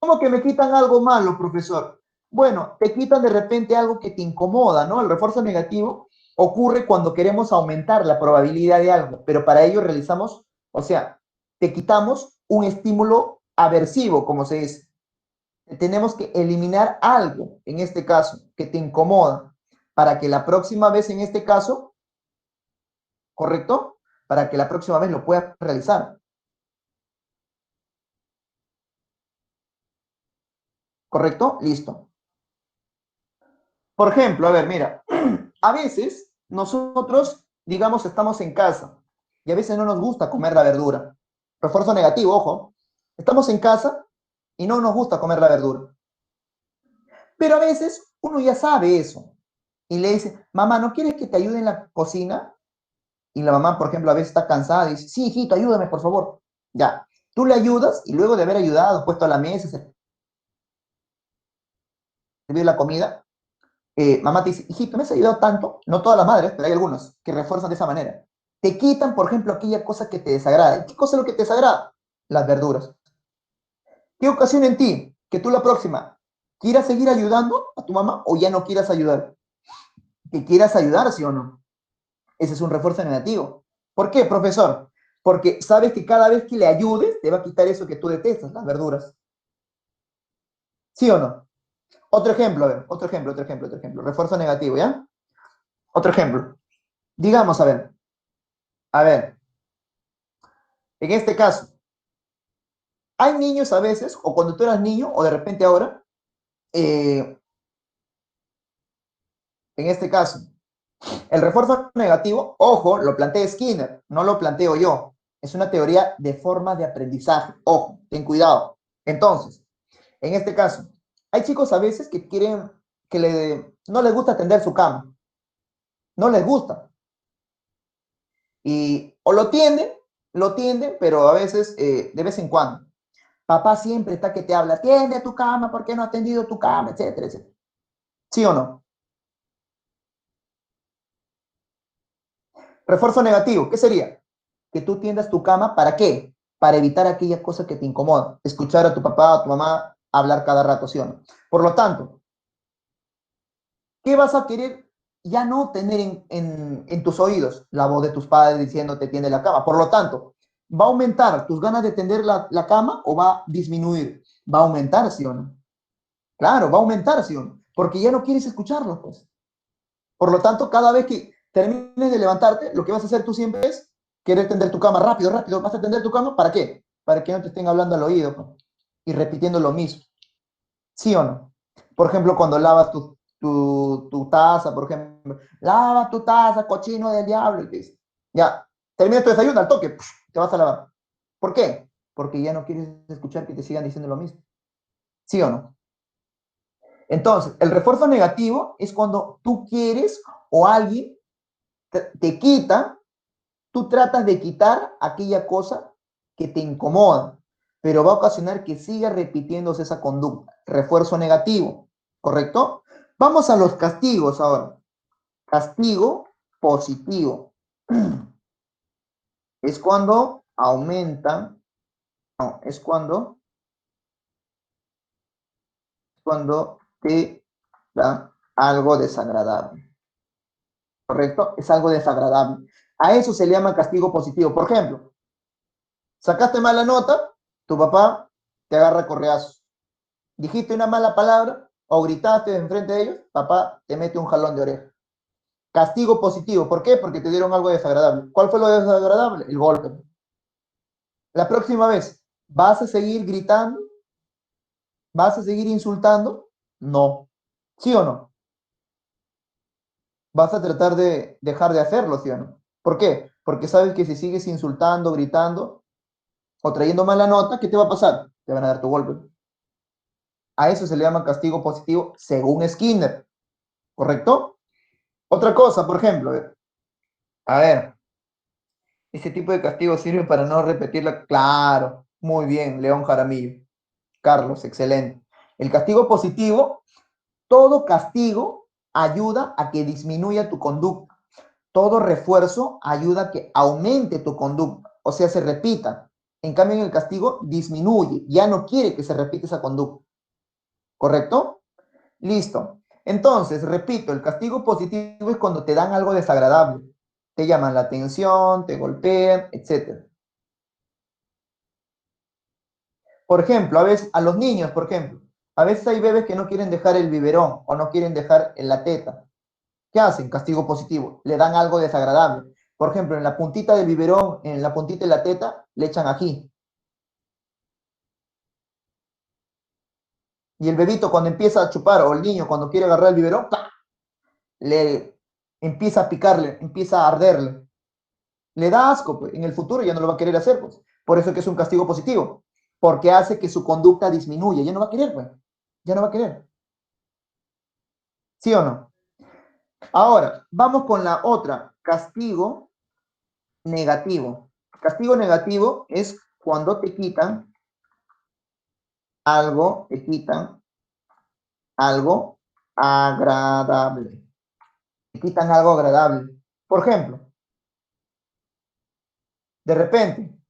¿Cómo que me quitan algo malo, profesor? Bueno, te quitan de repente algo que te incomoda, ¿no? El refuerzo negativo ocurre cuando queremos aumentar la probabilidad de algo, pero para ello realizamos, o sea, te quitamos un estímulo aversivo, como se dice. Tenemos que eliminar algo, en este caso, que te incomoda, para que la próxima vez, en este caso, ¿correcto? Para que la próxima vez lo puedas realizar. ¿Correcto? Listo. Por ejemplo, a ver, mira, a veces nosotros, digamos, estamos en casa y a veces no nos gusta comer la verdura. Refuerzo negativo, ojo. Estamos en casa y no nos gusta comer la verdura. Pero a veces uno ya sabe eso y le dice, mamá, ¿no quieres que te ayude en la cocina? Y la mamá, por ejemplo, a veces está cansada y dice, sí, hijito, ayúdame, por favor. Ya, tú le ayudas y luego de haber ayudado, puesto a la mesa, servir la comida, mamá te dice, hijito, me has ayudado tanto, no todas las madres, pero hay algunos que refuerzan de esa manera. Te quitan, por ejemplo, aquella cosa que te desagrada. ¿Qué cosa es lo que te desagrada? Las verduras. ¿Qué ocasiona en ti que tú la próxima quieras seguir ayudando a tu mamá o ya no quieras ayudar? Que quieras ayudar, ¿sí o no? Ese es un refuerzo negativo. ¿Por qué, profesor? Porque sabes que cada vez que le ayudes, te va a quitar eso que tú detestas, las verduras. ¿Sí o no? Otro ejemplo, a ver, otro ejemplo. Refuerzo negativo, ¿ya? Otro ejemplo. Digamos, a ver, en este caso, hay niños a veces, o cuando tú eras niño, o de repente ahora, en este caso, el refuerzo negativo, ojo, lo plantea Skinner, no lo planteo yo. Es una teoría de formas de aprendizaje. Ojo, ten cuidado. Entonces, en este caso, hay chicos a veces que quieren, no les gusta tender su cama, no les gusta. Y o lo tienden, pero a veces, de vez en cuando. Papá siempre está que te habla, tiende tu cama, ¿por qué no ha tendido tu cama? Etcétera, etcétera. ¿Sí o no? Refuerzo negativo, ¿qué sería? Que tú tiendas tu cama, ¿para qué? Para evitar aquella cosa que te incomoda. Escuchar a tu papá o a tu mamá hablar cada rato, ¿sí o no? Por lo tanto, ¿qué vas a querer ya no tener en tus oídos? La voz de tus padres diciéndote tiende la cama. Por lo tanto, ¿Va a aumentar tus ganas de tender la cama o va a disminuir? Va a aumentar, ¿sí o no? Claro, va a aumentar, ¿sí o no? Porque ya no quieres escucharlo, pues. Por lo tanto, cada vez que termines de levantarte, lo que vas a hacer tú siempre es querer tender tu cama rápido, rápido. ¿Vas a tender tu cama? ¿Para qué? Para que no te estén hablando al oído, pues, y repitiendo lo mismo. ¿Sí o no? Por ejemplo, cuando lavas tu taza, por ejemplo, lava tu taza, cochino del diablo, y te dice, ya, termina tu desayuno al toque, te vas a lavar. ¿Por qué? Porque ya no quieres escuchar que te sigan diciendo lo mismo. ¿Sí o no? Entonces, el refuerzo negativo es cuando tú quieres o alguien te quita, tú tratas de quitar aquella cosa que te incomoda, pero va a ocasionar que siga repitiéndose esa conducta. Refuerzo negativo, ¿correcto? Vamos a los castigos ahora. Castigo positivo. Es cuando aumenta, no, es cuando te da algo desagradable. ¿Correcto? Es algo desagradable. A eso se le llama castigo positivo. Por ejemplo, sacaste mala nota, tu papá te agarra correazos. Dijiste una mala palabra o gritaste enfrente de ellos, papá te mete un jalón de oreja. Castigo positivo. ¿Por qué? Porque te dieron algo desagradable. ¿Cuál fue lo desagradable? El golpe. La próxima vez, ¿vas a seguir gritando? ¿Vas a seguir insultando? No. ¿Sí o no? Vas a tratar de dejar de hacerlo, ¿sí o no? ¿Por qué? Porque sabes que si sigues insultando, gritando o trayendo mala nota, ¿qué te va a pasar? Te van a dar tu golpe. A eso se le llama castigo positivo según Skinner, ¿correcto? Otra cosa, por ejemplo, a ver, ese tipo de castigo sirve para no repetirla. Claro, muy bien, León Jaramillo. Carlos, excelente. El castigo positivo, todo castigo ayuda a que disminuya tu conducta. Todo refuerzo ayuda a que aumente tu conducta, o sea, se repita. En cambio, en el castigo disminuye, ya no quiere que se repita esa conducta. ¿Correcto? Listo. Entonces, repito, el castigo positivo es cuando te dan algo desagradable. Te llaman la atención, te golpean, etc. Por ejemplo, a veces, a los niños, por ejemplo, a veces hay bebés que no quieren dejar el biberón o no quieren dejar la teta. ¿Qué hacen? Castigo positivo. Le dan algo desagradable. Por ejemplo, en la puntita del biberón, en la puntita de la teta, le echan ají. Y el bebito cuando empieza a chupar, o el niño cuando quiere agarrar el biberón, ¡pah! Le empieza a picarle, empieza a arderle. Le da asco, pues. En el futuro ya no lo va a querer hacer, pues. Por eso que es un castigo positivo. Porque hace que su conducta disminuya. Ya no va a querer, pues. Ya no va a querer. ¿Sí o no? Ahora, vamos con la otra. Castigo negativo. Castigo negativo es cuando te quitan algo agradable. Te quitan algo agradable. Por ejemplo, de repente,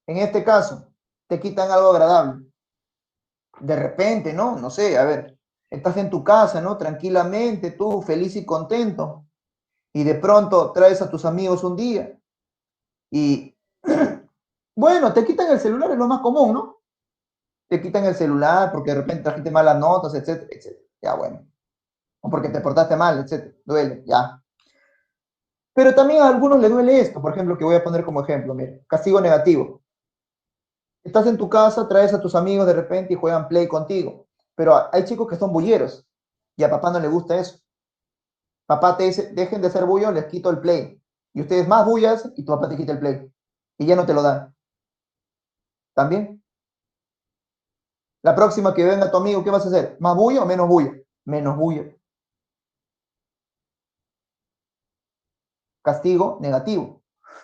en este caso, te quitan algo agradable. De repente, ¿no? No sé, a ver, estás en tu casa, ¿no? Tranquilamente, tú feliz y contento. Y de pronto traes a tus amigos un día y, bueno, te quitan el celular, es lo más común, ¿no? Te quitan el celular porque de repente trajiste malas notas, etcétera, etcétera. Ya, bueno. O porque te portaste mal, etcétera. Duele, ya. Pero también a algunos les duele esto, por ejemplo, que voy a poner como ejemplo, mira, castigo negativo. Estás en tu casa, traes a tus amigos de repente y juegan play contigo. Pero hay chicos que son bulleros y a papá no le gusta eso. Papá te dice, dejen de hacer bullo, les quito el play. Y ustedes más bullas y tu papá te quita el play. Y ya no te lo dan. ¿También? La próxima que venga tu amigo, ¿qué vas a hacer? ¿Más bulla o menos bulla? Menos bulla. Castigo negativo.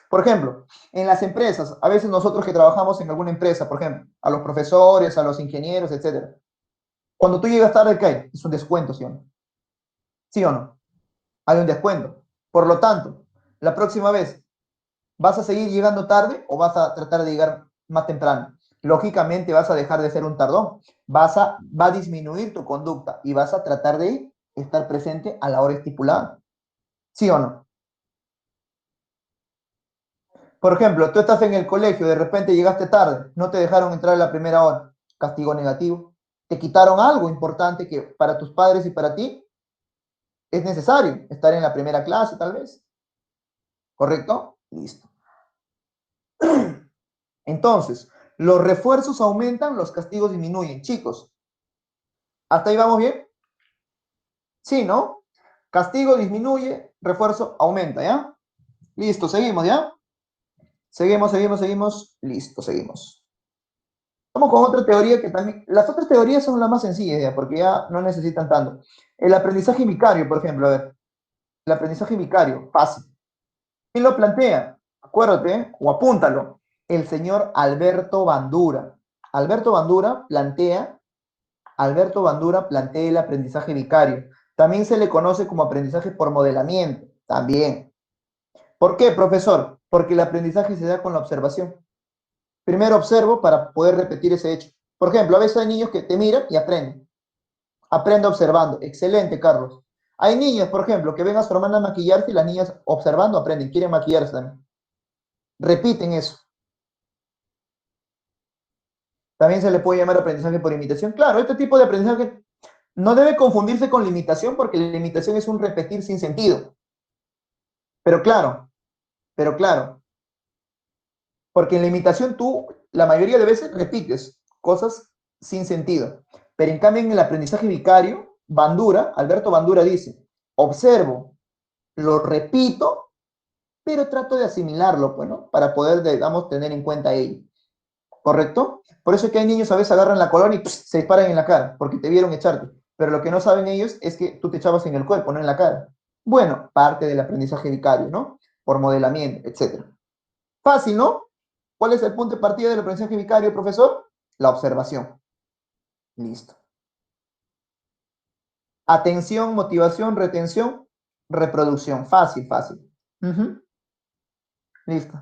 Por ejemplo, en las empresas, a veces nosotros que trabajamos en alguna empresa, por ejemplo, a los profesores, a los ingenieros, etcétera. Cuando tú llegas tarde, ¿qué hay? Es un descuento, ¿sí o no? ¿Sí o no? Hay un descuento. Por lo tanto, la próxima vez, ¿vas a seguir llegando tarde o vas a tratar de llegar más temprano? Lógicamente vas a dejar de ser un tardón. Va a disminuir tu conducta y vas a tratar de estar presente a la hora estipulada. ¿Sí o no? Por ejemplo, tú estás en el colegio, de repente llegaste tarde, no te dejaron entrar a la primera hora, castigo negativo. Te quitaron algo importante que para tus padres y para ti es necesario, estar en la primera clase tal vez, ¿correcto? Listo. Entonces, los refuerzos aumentan, los castigos disminuyen. Chicos, ¿hasta ahí vamos bien? Sí, ¿no? Castigo disminuye, refuerzo aumenta, ¿ya? Listo, seguimos, ¿ya? Seguimos. Listo, seguimos. Vamos con otra teoría que también, las otras teorías son las más sencillas, ¿ya? Porque ya no necesitan tanto. El aprendizaje vicario, por ejemplo, a ver, el aprendizaje vicario, fácil. ¿Quién lo plantea? Acuérdate, o apúntalo. El señor Alberto Bandura. Alberto Bandura plantea, Alberto Bandura plantea el aprendizaje vicario. También se le conoce como aprendizaje por modelamiento. También. ¿Por qué, profesor? Porque el aprendizaje se da con la observación. Primero observo para poder repetir ese hecho. Por ejemplo, a veces hay niños que te miran y aprenden. Aprende observando. Excelente, Carlos. Hay niños, por ejemplo, que ven a su hermana maquillarse y las niñas observando aprenden, quieren maquillarse también. Repiten eso. También se le puede llamar aprendizaje por imitación. Claro, este tipo de aprendizaje no debe confundirse con la imitación porque la imitación es un repetir sin sentido. Pero claro, pero claro, porque en la imitación tú la mayoría de veces repites cosas sin sentido. Pero en cambio en el aprendizaje vicario, Bandura, Alberto Bandura dice, observo, lo repito, pero trato de asimilarlo, bueno, para poder, digamos, tener en cuenta ello. ¿Correcto? Por eso es que hay niños a veces agarran la colonia y se disparan en la cara, porque te vieron echarte. Pero lo que no saben ellos es que tú te echabas en el cuerpo, no en la cara. Bueno, parte del aprendizaje vicario, ¿no? Por modelamiento, etc. Fácil, ¿no? ¿Cuál es el punto de partida del aprendizaje vicario, profesor? La observación. Listo. Atención, motivación, retención, reproducción. Fácil, fácil. Listo.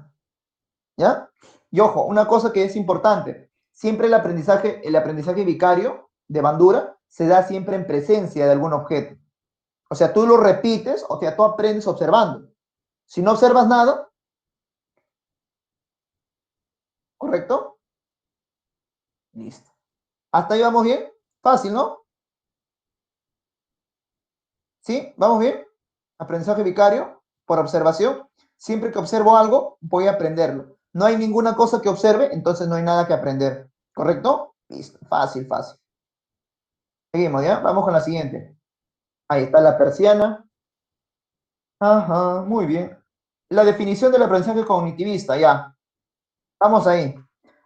¿Ya? Y ojo, una cosa que es importante, siempre el aprendizaje vicario de Bandura se da siempre en presencia de algún objeto. O sea, tú lo repites, o sea, tú aprendes observando. Si no observas nada, ¿correcto? Listo. ¿Hasta ahí vamos bien? Fácil, ¿no? ¿Sí? ¿Vamos bien? Aprendizaje vicario por observación. Siempre que observo algo, voy a aprenderlo. No hay ninguna cosa que observe, entonces no hay nada que aprender. ¿Correcto? Listo. Fácil, fácil. Seguimos, ¿ya? Vamos con la siguiente. Ahí está la persiana. Ajá, muy bien. La definición del aprendizaje cognitivista, ya. Vamos ahí.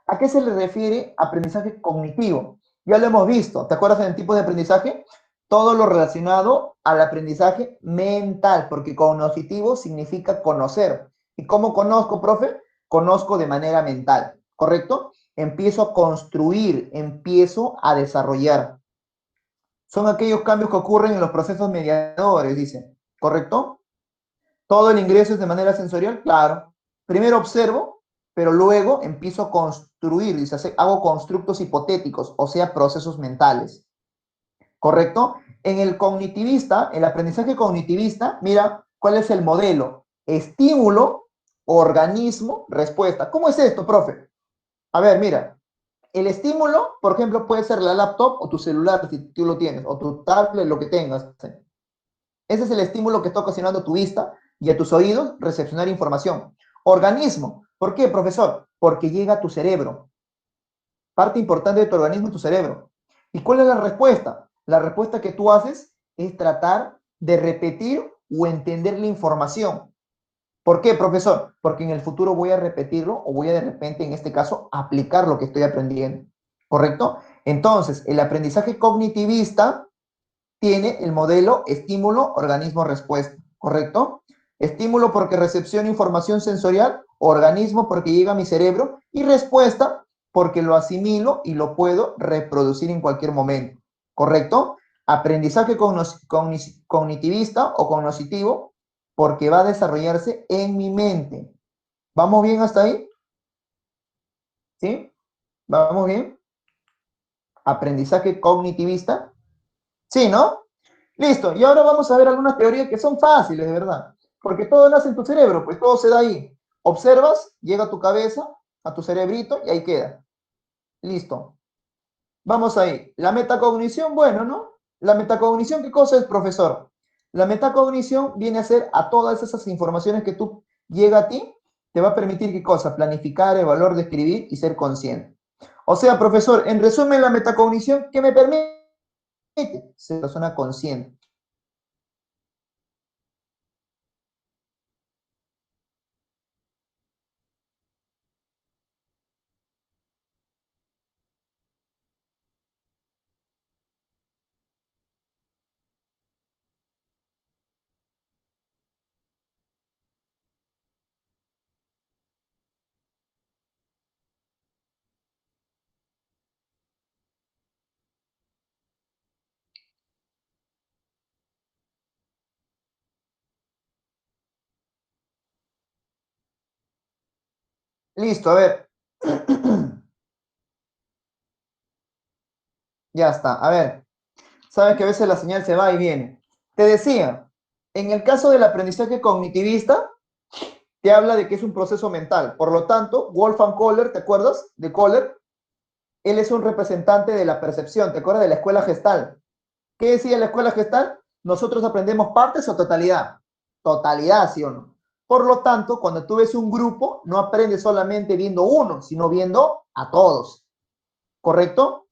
¿A qué se le refiere aprendizaje cognitivo? Ya lo hemos visto. ¿Te acuerdas del tipo de aprendizaje? Todo lo relacionado al aprendizaje mental, porque cognitivo significa conocer. ¿Y cómo conozco, profe? Conozco de manera mental, ¿correcto? Empiezo a construir, empiezo a desarrollar. Son aquellos cambios que ocurren en los procesos mediadores, dice, ¿correcto? Todo el ingreso es de manera sensorial, claro. Primero observo, pero luego empiezo a construir, dice, hago constructos hipotéticos, o sea, procesos mentales. ¿Correcto? En el cognitivista, el aprendizaje cognitivista, mira, ¿cuál es el modelo? Estímulo, organismo, respuesta. ¿Cómo es esto, profe? A ver, mira, el estímulo, por ejemplo, puede ser la laptop o tu celular, si tú lo tienes, o tu tablet, lo que tengas. Ese es el estímulo que está ocasionando a tu vista y a tus oídos recepcionar información. Organismo. ¿Por qué, profesor? Porque llega a tu cerebro. Parte importante de tu organismo es tu cerebro. ¿Y cuál es la respuesta? La respuesta que tú haces es tratar de repetir o entender la información. ¿Por qué, profesor? Porque en el futuro voy a repetirlo o voy a de repente, en este caso, aplicar lo que estoy aprendiendo. ¿Correcto? Entonces, el aprendizaje cognitivista tiene el modelo estímulo, organismo, respuesta, ¿correcto? Estímulo porque recepciona información sensorial, organismo porque llega a mi cerebro y respuesta porque lo asimilo y lo puedo reproducir en cualquier momento, ¿correcto? Aprendizaje cognitivista o cognitivo porque va a desarrollarse en mi mente. ¿Vamos bien hasta ahí? ¿Sí? ¿Vamos bien? Aprendizaje cognitivista. Sí, ¿no? Listo, y ahora vamos a ver algunas teorías que son fáciles, de verdad, porque todo nace en tu cerebro, pues todo se da ahí. observas, llega a tu cabeza, a tu cerebrito y ahí queda. Listo. Vamos ahí. La metacognición, bueno, ¿no? La metacognición, ¿qué cosa es, profesor? La metacognición viene a ser a todas esas informaciones que tú llega a ti, te va a permitir qué cosa? Planificar, evaluar, describir y ser consciente. O sea, profesor, en resumen, la metacognición, ¿qué me permite? Ser persona consciente. Listo, a ver. Ya está. A ver, sabes que a veces la señal se va y viene. Te decía, en el caso del aprendizaje cognitivista, te habla de que es un proceso mental. Por lo tanto, Wolfgang Kohler, ¿te acuerdas de Kohler? Él es un representante de la percepción. ¿Te acuerdas de la escuela gestal? ¿Qué decía la escuela gestal? Nosotros aprendemos partes o totalidad. Totalidad, ¿sí o no? Por lo tanto, cuando tú ves un grupo, no aprendes solamente viendo uno, sino viendo a todos. ¿Correcto?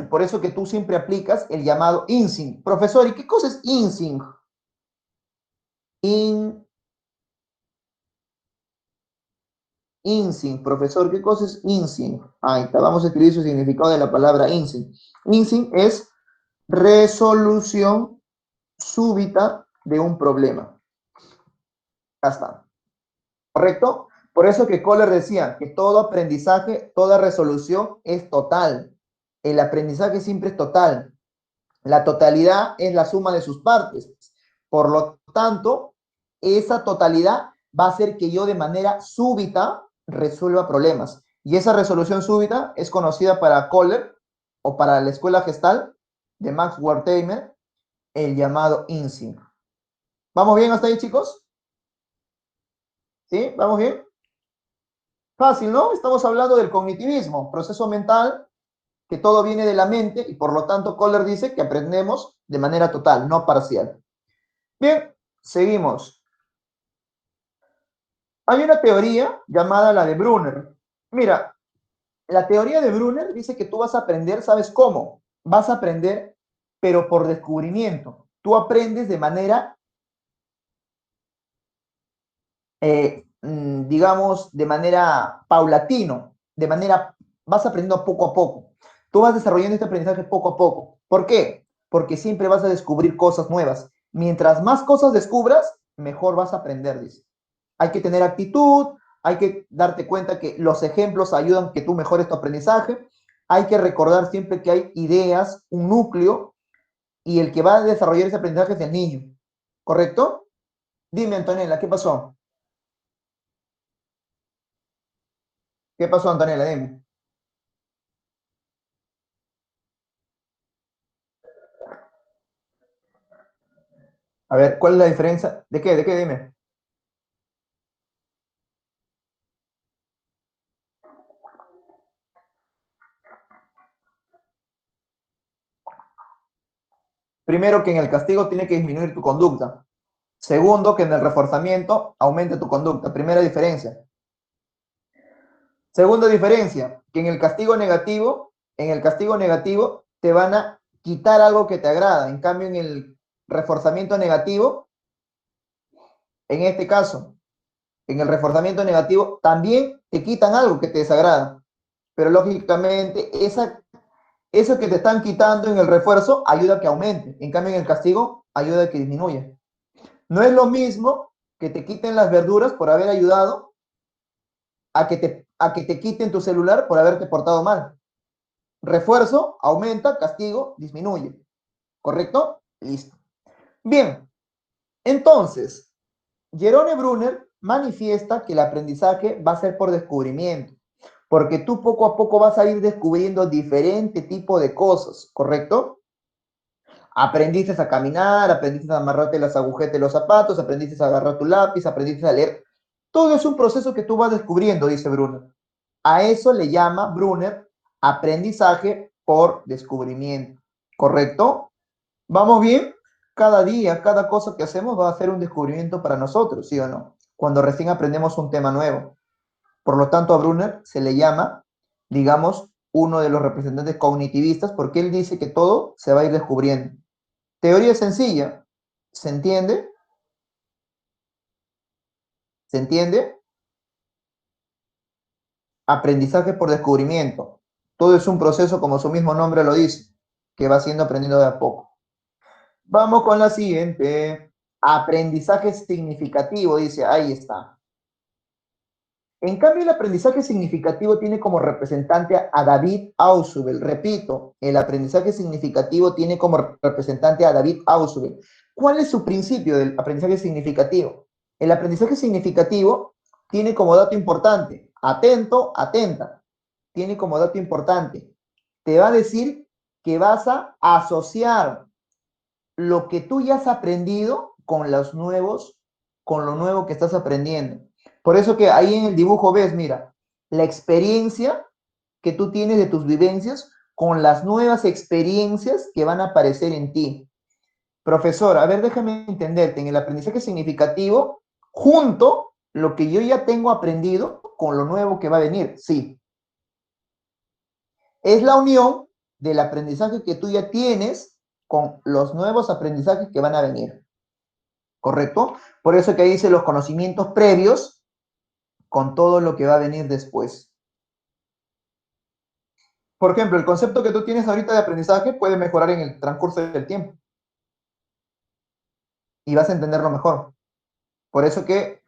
Por eso que tú siempre aplicas el llamado INSINC. Profesor, ¿y qué cosa es INSINC? In, INSINC, profesor, ¿qué cosa es INSINC? Ahí está, vamos a escribir su significado de la palabra INSINC. INSINC es resolución súbita de un problema. Ya está. ¿Correcto? Por eso que Kohler decía que todo aprendizaje, toda resolución es total. El aprendizaje siempre es total. La totalidad es la suma de sus partes. Por lo tanto, esa totalidad va a hacer que yo de manera súbita resuelva problemas. Y esa resolución súbita es conocida para Kohler o para la escuela gestal de Max Wertheimer, el llamado INSINC. ¿Vamos bien hasta ahí, chicos? ¿Sí? ¿Vamos bien? Fácil, ¿no? Estamos hablando del cognitivismo, proceso mental, que todo viene de la mente y por lo tanto Kohler dice que aprendemos de manera total, no parcial. Bien, seguimos. Hay una teoría llamada la de Brunner. Mira, la teoría de Brunner dice que tú vas a aprender, ¿sabes cómo? Vas a aprender, pero por descubrimiento. Tú aprendes de manera, digamos, de manera paulatino, de manera, vas aprendiendo poco a poco. Tú vas desarrollando este aprendizaje poco a poco. ¿Por qué? Porque siempre vas a descubrir cosas nuevas. Mientras más cosas descubras, mejor vas a aprender, dice. Hay que tener actitud, hay que darte cuenta que los ejemplos ayudan a que tú mejores tu aprendizaje, hay que recordar siempre que hay ideas, un núcleo, y el que va a desarrollar ese aprendizaje es el niño, ¿correcto? Dime, Antonella, ¿qué pasó? ¿Qué pasó, Antonella? Dime. A ver, ¿cuál es la diferencia? ¿De qué? ¿De qué? Dime. Primero, que en el castigo tiene que disminuir tu conducta. Segundo, que en el reforzamiento aumente tu conducta. Primera diferencia. Segunda diferencia, que en el castigo negativo te van a quitar algo que te agrada. En cambio, en el reforzamiento negativo, en este caso, en el reforzamiento negativo, también te quitan algo que te desagrada. Pero lógicamente, eso que te están quitando en el refuerzo ayuda a que aumente. En cambio, en el castigo ayuda a que disminuya. No es lo mismo que te quiten las verduras por haber ayudado a que te quiten tu celular por haberte portado mal. Refuerzo, aumenta, castigo, disminuye. ¿Correcto? Listo. Bien, entonces, Jerome Brunner manifiesta que el aprendizaje va a ser por descubrimiento, porque tú poco a poco vas a ir descubriendo diferente tipo de cosas, ¿correcto? Aprendiste a caminar, aprendiste a amarrarte las agujetas de los zapatos, aprendiste a agarrar tu lápiz, aprendiste a leer. Todo es un proceso que tú vas descubriendo, dice Brunner. A eso le llama Brunner aprendizaje por descubrimiento. ¿Correcto? ¿Vamos bien? Cada día, cada cosa que hacemos va a ser un descubrimiento para nosotros, ¿sí o no? Cuando recién aprendemos un tema nuevo. Por lo tanto, a Brunner se le llama, digamos, uno de los representantes cognitivistas porque él dice que todo se va a ir descubriendo. Teoría sencilla, ¿se entiende? ¿Se entiende? Aprendizaje por descubrimiento. Todo es un proceso, como su mismo nombre lo dice, que va siendo aprendido de a poco. Vamos con la siguiente. Aprendizaje significativo, dice, ahí está. En cambio, el aprendizaje significativo tiene como representante a David Ausubel. Repito, el aprendizaje significativo tiene como representante a David Ausubel. ¿Cuál es su principio del aprendizaje significativo? El aprendizaje significativo tiene como dato importante, atento, atenta, tiene como dato importante, te va a decir que vas a asociar lo que tú ya has aprendido con los nuevos, con lo nuevo que estás aprendiendo. Por eso que ahí en el dibujo ves, mira, la experiencia que tú tienes de tus vivencias con las nuevas experiencias que van a aparecer en ti. Profesor, a ver, déjame entenderte, en el aprendizaje significativo, junto lo que yo ya tengo aprendido con lo nuevo que va a venir, sí. Es la unión del aprendizaje que tú ya tienes con los nuevos aprendizajes que van a venir. ¿Correcto? Por eso que dice los conocimientos previos con todo lo que va a venir después. Por ejemplo, el concepto que tú tienes ahorita de aprendizaje puede mejorar en el transcurso del tiempo y vas a entenderlo mejor. Por eso que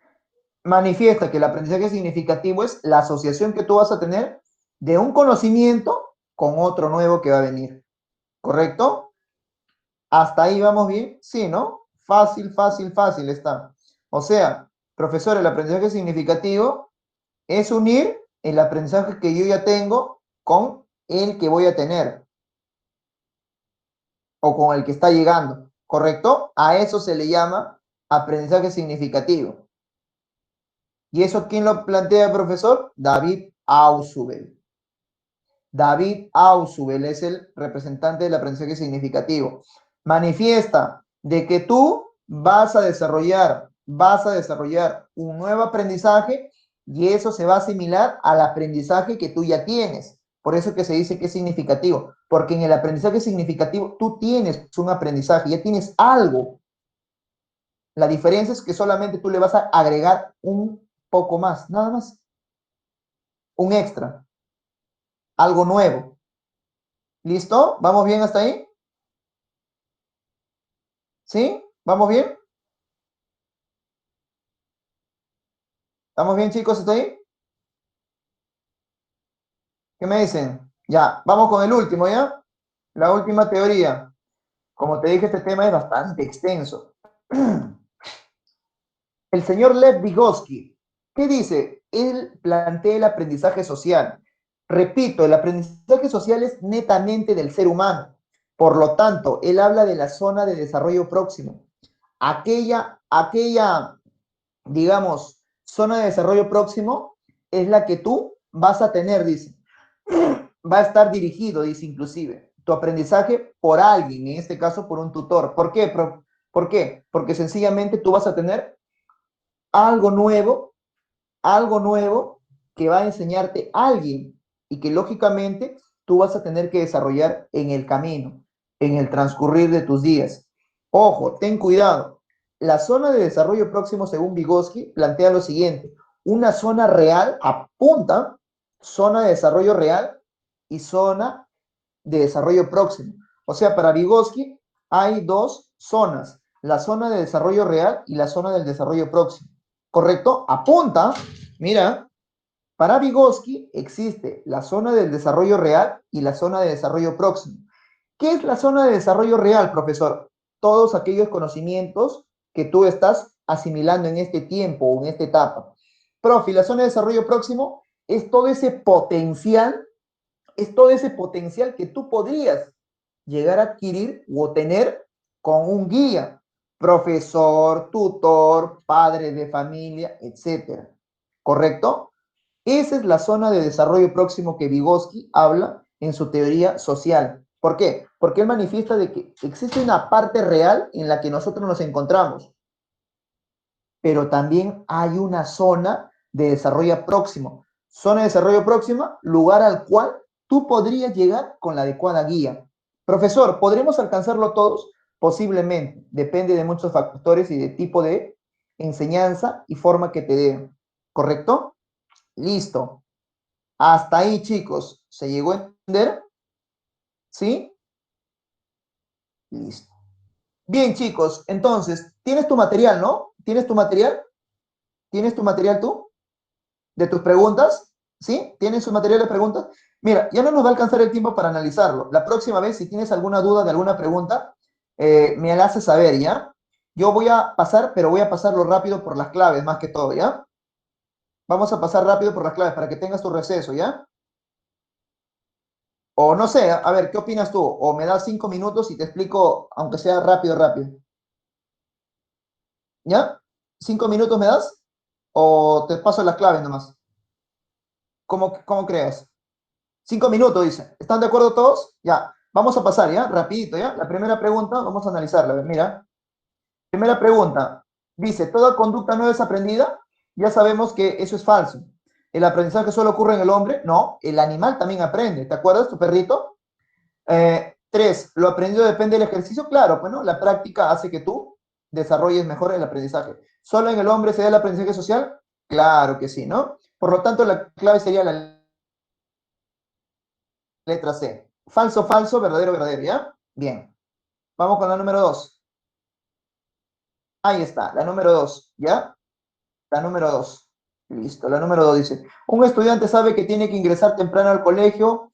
manifiesta que el aprendizaje significativo es la asociación que tú vas a tener de un conocimiento con otro nuevo que va a venir. ¿Correcto? ¿Hasta ahí vamos bien? Sí, ¿no? Fácil, fácil, fácil está. O sea, profesor, el aprendizaje significativo es unir el aprendizaje que yo ya tengo con el que voy a tener o con el que está llegando, ¿correcto? A eso se le llama aprendizaje significativo. ¿Y eso quién lo plantea, profesor? David Ausubel. David Ausubel es el representante del aprendizaje significativo. Manifiesta de que tú vas a desarrollar un nuevo aprendizaje y eso se va a asimilar al aprendizaje que tú ya tienes. Por eso que se dice que es significativo, porque en el aprendizaje significativo tú tienes un aprendizaje, ya tienes algo. La diferencia es que solamente tú le vas a agregar un poco más, nada más, un extra, algo nuevo. ¿Listo? ¿Vamos bien hasta ahí? ¿Sí? ¿Vamos bien? ¿Estamos bien, chicos? ¿Hasta ahí? ¿Qué me dicen? Ya, vamos con el último, ¿ya? La última teoría. Como te dije, este tema es bastante extenso. El señor Lev Vygotsky, ¿qué dice? Él plantea el aprendizaje social. Repito, el aprendizaje social es netamente del ser humano. Por lo tanto, él habla de la zona de desarrollo próximo. Aquella, digamos, zona de desarrollo próximo es la que tú vas a tener, dice. Va a estar dirigido, dice inclusive, tu aprendizaje por alguien, en este caso por un tutor. ¿Por qué? ¿Por qué? Porque sencillamente tú vas a tener algo nuevo, algo nuevo que va a enseñarte a alguien y que lógicamente tú vas a tener que desarrollar en el camino, en el transcurrir de tus días. Ojo, ten cuidado. La zona de desarrollo próximo, según Vygotsky, plantea lo siguiente. Una zona real apunta, zona de desarrollo real y zona de desarrollo próximo. O sea, para Vygotsky hay dos zonas, la zona de desarrollo real y la zona del desarrollo próximo. ¿Correcto? Apunta, mira, para Vygotsky existe la zona del desarrollo real y la zona de desarrollo próximo. ¿Qué es la zona de desarrollo real, profesor? Todos aquellos conocimientos que tú estás asimilando en este tiempo o en esta etapa. Profe, la zona de desarrollo próximo es todo ese potencial que tú podrías llegar a adquirir o tener con un guía. profesor, tutor, padre de familia, etcétera. ¿Correcto? Esa es la zona de desarrollo próximo que Vygotsky habla en su teoría social. ¿Por qué? Porque él manifiesta de que existe una parte real en la que nosotros nos encontramos, pero también hay una zona de desarrollo próximo. Zona de desarrollo próxima, lugar al cual tú podrías llegar con la adecuada guía. Profesor, ¿podremos alcanzarlo todos? Posiblemente, depende de muchos factores y de tipo de enseñanza y forma que te den. ¿Correcto? Listo. Hasta ahí, chicos. ¿Se llegó a entender? ¿Sí? Listo. Bien, chicos. Entonces, ¿tienes tu material, no? ¿Tienes tu material? ¿Tienes tu material tú? ¿De tus preguntas? ¿Sí? ¿Tienes su material de preguntas? Mira, ya no nos va a alcanzar el tiempo para analizarlo. La próxima vez, si tienes alguna duda de alguna pregunta, me la haces saber, ¿ya? Yo voy a pasar, pero voy a pasarlo rápido por las claves, más que todo, ¿ya? Vamos a pasar rápido por las claves para que tengas tu receso, ¿ya? O no sé, a ver, ¿qué opinas tú? O me das 5 minutos y te explico, aunque sea rápido, rápido. ¿Ya? ¿5 minutos me das? ¿O te paso las claves nomás? ¿Cómo crees? 5 minutos, dice. ¿Están de acuerdo todos? Ya. Vamos a pasar, ¿ya? Rapidito, ¿ya? La primera pregunta, vamos a analizarla. A ver, mira. Primera pregunta. Dice, ¿toda conducta no es aprendida? Ya sabemos que eso es falso. ¿El aprendizaje solo ocurre en el hombre? No, el animal también aprende. ¿Te acuerdas, tu perrito? Tres, ¿lo aprendido depende del ejercicio? Claro, bueno, la práctica hace que tú desarrolles mejor el aprendizaje. ¿Solo en el hombre se da el aprendizaje social? Claro que sí, ¿no? Por lo tanto, la clave sería la letra C. Falso, falso, verdadero, verdadero, ¿ya? Bien. Vamos con la número 2. Ahí está, la número 2, ¿ya? La número 2. Listo, la número 2 dice, un estudiante sabe que tiene que ingresar temprano al colegio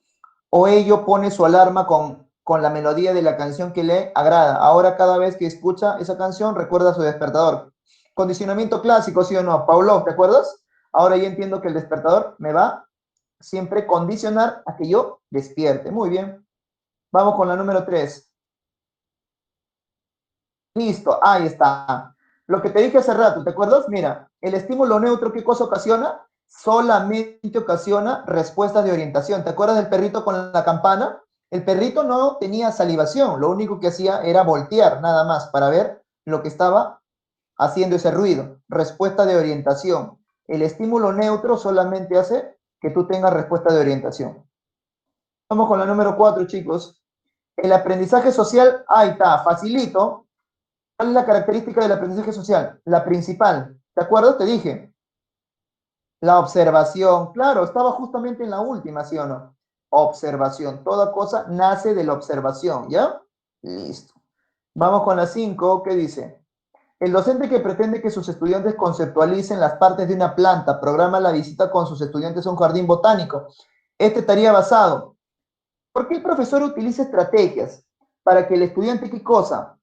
o ello pone su alarma con la melodía de la canción que le agrada. Ahora cada vez que escucha esa canción recuerda su despertador. Condicionamiento clásico, ¿sí o no? Pavlov, ¿te acuerdas? Ahora ya entiendo que el despertador me va siempre condicionar a que yo despierte. Muy bien. Vamos con la número 3. Listo, ahí está. Lo que te dije hace rato, ¿te acuerdas? Mira, el estímulo neutro, ¿qué cosa ocasiona? Solamente ocasiona respuestas de orientación. ¿Te acuerdas del perrito con la campana? El perrito no tenía salivación, lo único que hacía era voltear nada más para ver lo que estaba haciendo ese ruido. Respuesta de orientación. El estímulo neutro solamente hace que tú tengas respuesta de orientación. Vamos con la número 4, chicos. El aprendizaje social, ahí está, facilito. ¿Cuál es la característica del aprendizaje social? La principal. ¿Te acuerdas? Te dije. La observación. Claro, estaba justamente en la última, ¿sí o no? Observación. Toda cosa nace de la observación, ¿ya? Listo. Vamos con la 5. ¿Qué dice? El docente que pretende que sus estudiantes conceptualicen las partes de una planta programa la visita con sus estudiantes a un jardín botánico. Este estaría basado. ¿Por qué el profesor utiliza estrategias para que el estudiante, ¿qué cosa?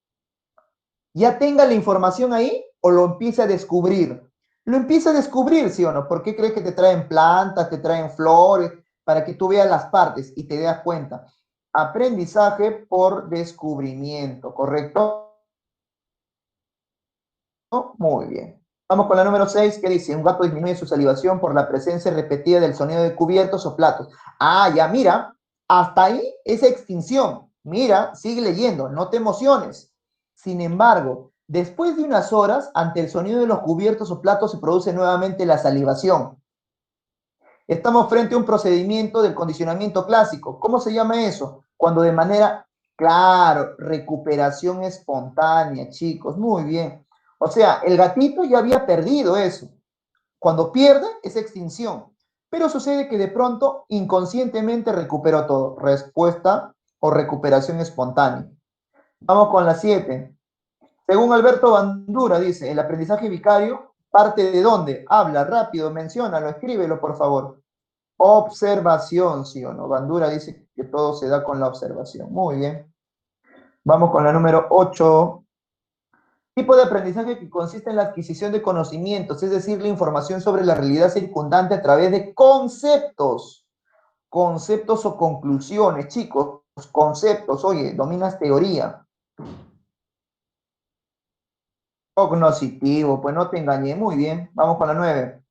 Ya tenga la información ahí o lo empiece a descubrir. Lo empieza a descubrir, ¿sí o no? ¿Por qué crees que te traen plantas, te traen flores? Para que tú veas las partes y te das cuenta. Aprendizaje por descubrimiento, ¿correcto? Muy bien. Vamos con la número 6, que dice, un gato disminuye su salivación por la presencia repetida del sonido de cubiertos o platos. Ah, ya, mira, hasta ahí esa extinción. Mira, sigue leyendo, no te emociones. Sin embargo, después de unas horas, ante el sonido de los cubiertos o platos se produce nuevamente la salivación. Estamos frente a un procedimiento del condicionamiento clásico. ¿Cómo se llama eso? Cuando de manera, claro, recuperación espontánea, chicos, muy bien. O sea, el gatito ya había perdido eso. Cuando pierde, es extinción. Pero sucede que de pronto, inconscientemente recuperó todo. Respuesta o recuperación espontánea. Vamos con la 7. Según Alberto Bandura, dice, el aprendizaje vicario parte de dónde? Habla rápido, menciónalo, escríbelo, por favor. Observación, ¿sí o no? Bandura dice que todo se da con la observación. Muy bien. Vamos con la número 8. Tipo de aprendizaje que consiste en la adquisición de conocimientos, es decir, la información sobre la realidad circundante a través de conceptos. Conceptos o conclusiones, chicos. Conceptos, oye, dominas teoría. Cognoscitivo, pues no te engañé. Muy bien, vamos con la 9.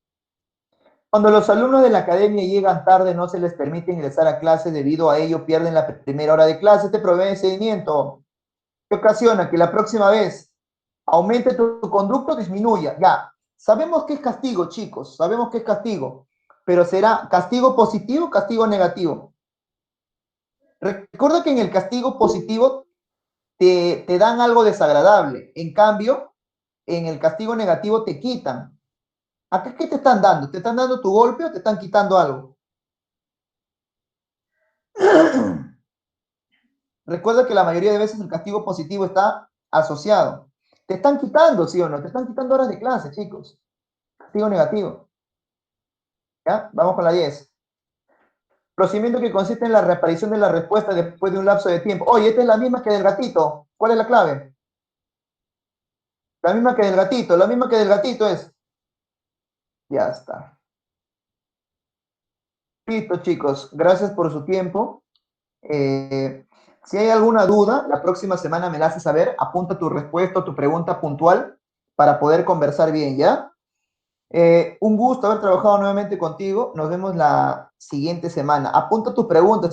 Cuando los alumnos de la academia llegan tarde, no se les permite ingresar a clase, debido a ello pierden la primera hora de clase. Te provee seguimiento. ¿Qué ocasiona? Que la próxima vez aumente tu conducto o disminuya. Ya, sabemos que es castigo, chicos, sabemos que es castigo, pero será castigo positivo o castigo negativo. Recuerda que en el castigo positivo te dan algo desagradable, en cambio, en el castigo negativo te quitan. ¿A qué te están dando? ¿Te están dando tu golpe o te están quitando algo? Recuerda que la mayoría de veces el castigo positivo está asociado. Te están quitando, ¿sí o no? Te están quitando horas de clase, chicos. Castigo negativo. ¿Ya? Vamos con la 10. Procedimiento que consiste en la reaparición de la respuesta después de un lapso de tiempo. Oye, esta es la misma que del gatito. ¿Cuál es la clave? La misma que del gatito. La misma que del gatito es. Ya está. Listo, chicos. Gracias por su tiempo. Si hay alguna duda, la próxima semana me la haces saber. Apunta tu respuesta o tu pregunta puntual para poder conversar bien, ¿ya? Un gusto haber trabajado nuevamente contigo. Nos vemos la siguiente semana. Apunta tus preguntas.